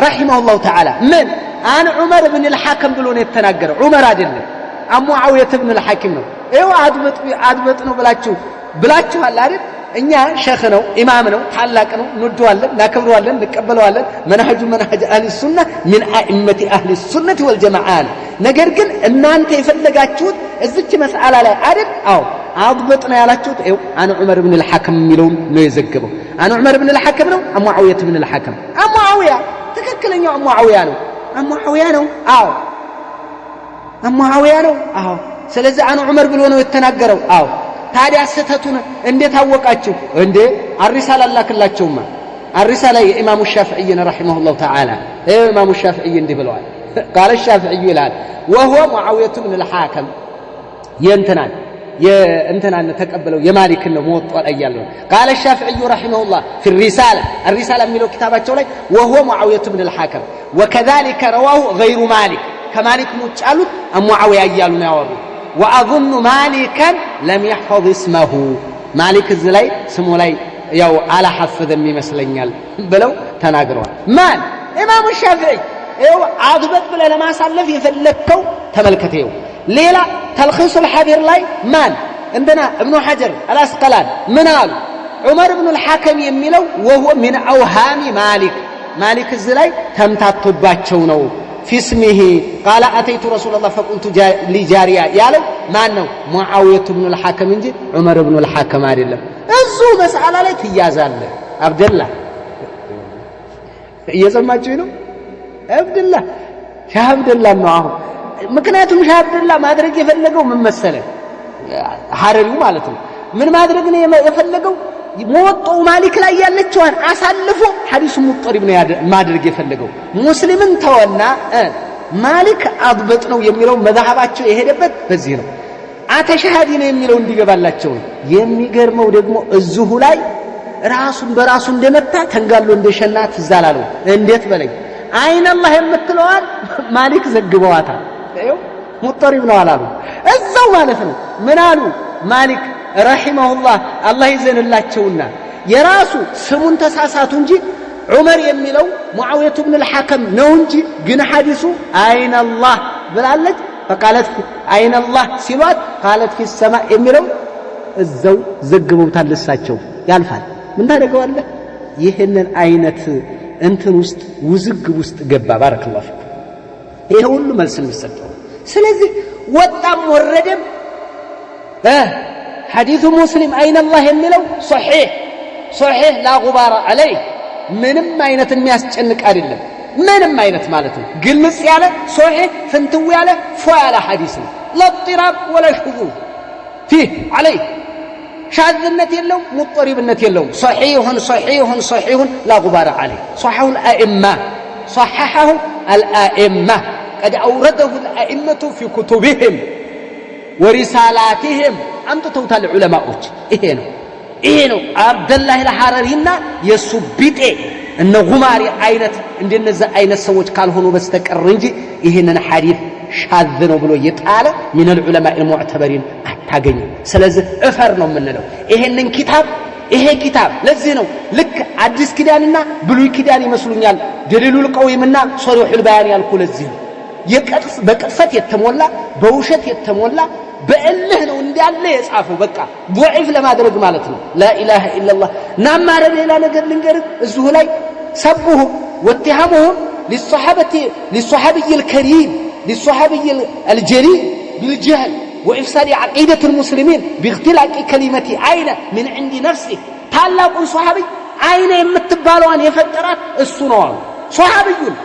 ረሂመሁላሁ ተዓላ። ምን አን ዑመር ብን الحكم ብሎ ነው የተናገረው። ዑመር አይደለም ሙዓዊያ ብን الحكم ነው። ይኸው አድበጥ ነው ብላችኋል አይደል? እኛ ሸኽ ነው ኢማም ነው ታላቅ ነው እንወደዋለን እናከብረዋለን እንቀበለዋለን። መንሃጁ መንሃጅ አህሊ ሱና من ائمه اهل السنه والجماعه። ነገር ግን እናንተ የፈለጋችሁት እዚች መስአላ ላይ አይደል? አዎ አድበጥ ነው ያላችሁት። ይኸው አን ዑመር ብን الحكم የሚለውን ነው የዘገበው። አን ዑመር ብን الحكم ነው ሙዓዊያ ብን الحكم። ሙዓዊያ ትክክለኛው ሙዓዊያ ነው። ሙዓዊያ ነው። አዎ ሙዓዊያ ነው። አዎ ስለዚህ አን ዑመር ብሎ ነው የተናገረው። አዎ ታዲያ ስተቱን እንዴት አወቃችሁ እንዴ? አሪሳላ ላክላቸውማ። አሪሳላ የኢማሙ ሻፊዒ ረሂመሁላሁ ተዓላ ኢማሙ ሻፊዒ እንዲህ ብለዋል። قال الشافعي ይላል وهو معاويه بن الحكم የእንትናን ተቀበለው የማሊክን ነው ሞጣ ላይ ያለው። قال الشافعي رحمه الله في الرساله የሚለው ኪታባቸው ላይ وهو معاويه بن الحكم وكذلك رواه غير مالك። ከማሊክ ውጭ ያሉት ሙዓዊያ እያሉ ነው ያወሩ። واظن مالكا لم يحفظ اسمه። ማሊክ እዚህ ላይ ስሙ ላይ ያው አላሐፈዘም ይመስለኛል ብለው ተናግረዋል። ማን ኢማሙ ሻፊዒ። ይኸው አድበጥ ብለህ ለማሳለፍ የፈለከው ተመልከተው። ሌላ ተልኺስ الحبير ላይ ማን እንደና ابن حجر الاسقلان ምን አሉ? ዑመር ብን الحكم የሚለው وهو من اوهام ማሊክ እዚህ ላይ ተምታቶባቸው ነው። في اسمه قال اتيت رسول الله فقلت لجاريه ያለው ማን ነው? ሙዓዊያ ብን الحكم እንጂ ዑመር ብን الحكم አይደለም። እዙ መስአላ ላይ ትያዛለ። አብደላ እየሰማችሁ ነው? አብደላ ሻህ አብደላ ነው አሁን። ምክንያቱም ሻህ አብደላ ማድረግ የፈለገው ምን መሰለ? ሐረሪው ማለት ነው። ምን ማድረግ ነው የፈለገው? ሞወጣው ማሊክ ላይ ያለችዋን አሳልፎ ሐዲሱ ሙጠሪብ ነው ማድረግ የፈለገው። ሙስሊምን ተወና ማሊክ አድበጥ ነው የሚለው መዛሃባቸው የሄደበት በዚህ ነው። አተሻሃዲ ነው የሚለው እንዲገባላቸው። የሚገርመው ደግሞ እዚሁ ላይ ራሱን በራሱ እንደመታ ተንጋሎ እንደሸና ትዛላለው። እንዴት በለኝ አይነላህ የምትለዋል ማሊክ ዘግበዋታል። ይኸው ሙጠሪብ ነው አላሉ እዛው ማለት ነው። ምን አሉ ማሊክ ረሂመሁላህ አላህ ይዘንላቸውና የራሱ ስሙን ተሳሳቱ እንጂ ዑመር የሚለው ሙዓዊያ ኢብኑ አልሐከም ነው እንጂ ግን ሐዲሱ አይነላህ ብላለች። فقالت አይነ አላህ ሲሏት قالت في السماء የሚለው እዛው ዘግበውታል። ለሳቸው ያልፋል። ምን ታደርገዋለህ? ይሄንን አይነት እንትን ውስጥ ውዝግብ ውስጥ ገባ። ባረከላሁ ፊክ። ይሄ ሁሉ መልስ የሚሰጠው ስለዚህ ወጣም ወረደም ሐዲሱ ሙስሊም አይነ አላህ የሚለው ሶሒህ ላ ጉባራ አለይ ምንም አይነት የሚያስጨንቅ አይደለም። ምንም አይነት ማለት ነው ግልጽ ያለ ሶሒህ ፍንትው ያለ ያለ ሐዲስ ነው። ለጥራብ ወላ ሹዙዝ فيه عليه شاذነት የለው ሙጠሪብነት የለው صحيح لا غبار عليه صححه الائمه قد اورده الائمه في كتبهم ورسالاتهم አምጥተውታል ዑለማዎች። ይሄ ነው አብደላህ አልሐረሪና የሱቢጤ እነ ጉማሪ አይነት እንደነዛ አይነት ሰዎች ካልሆኑ በስተቀር እንጂ ይሄንን ሐዲስ ሻዝ ነው ብሎ የጣለ من العلماء المعتبرين አታገኙ። ስለዚህ እፈር ነው የምንለው ይሄንን ይሄ ኪታብ። ለዚህ ነው ልክ አዲስ ኪዳንና ብሉይ ኪዳን ይመስሉኛል ደሊሉል ቀዊምና ሶሪሑል በያን ያልኩ። ለዚህ ነው በቅጥፈት የተሞላ በውሸት የተሞላ በእልህ ነው እንዳለ የጻፈው። በቃ ضعيف ለማድረግ ማለት ነው። لا اله الا الله ናማረ ሌላ ነገር ልንገርህ እዚሁ ላይ ሰብሁ واتهامهم للصحابي الكريم للصحابي الجليل بالجهل وإفساد عقيدة المسلمين باختلاق كلمة عين من عند نفسه. ታላቁን ሷሃቢ አይነ የምትባለዋን የፈጠራት እሱ ነው አሉ። ሷሃቢዩን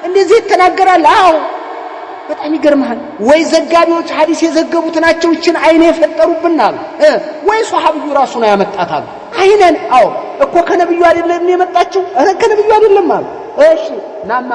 እንደዚህ ተናገራል። አዎ በጣም ይገርማል። ወይ ዘጋቢዎች ሐዲስ የዘገቡት ናቸው እችን አይነ የፈጠሩብናል ወይ ሷሃቢዩ ራሱ ነው ያመጣታል። አይነን አዎ እኮ ከነብዩ አይደለም የመጣችው ከነብዩ አይደለም አሉ። እሺ ናማ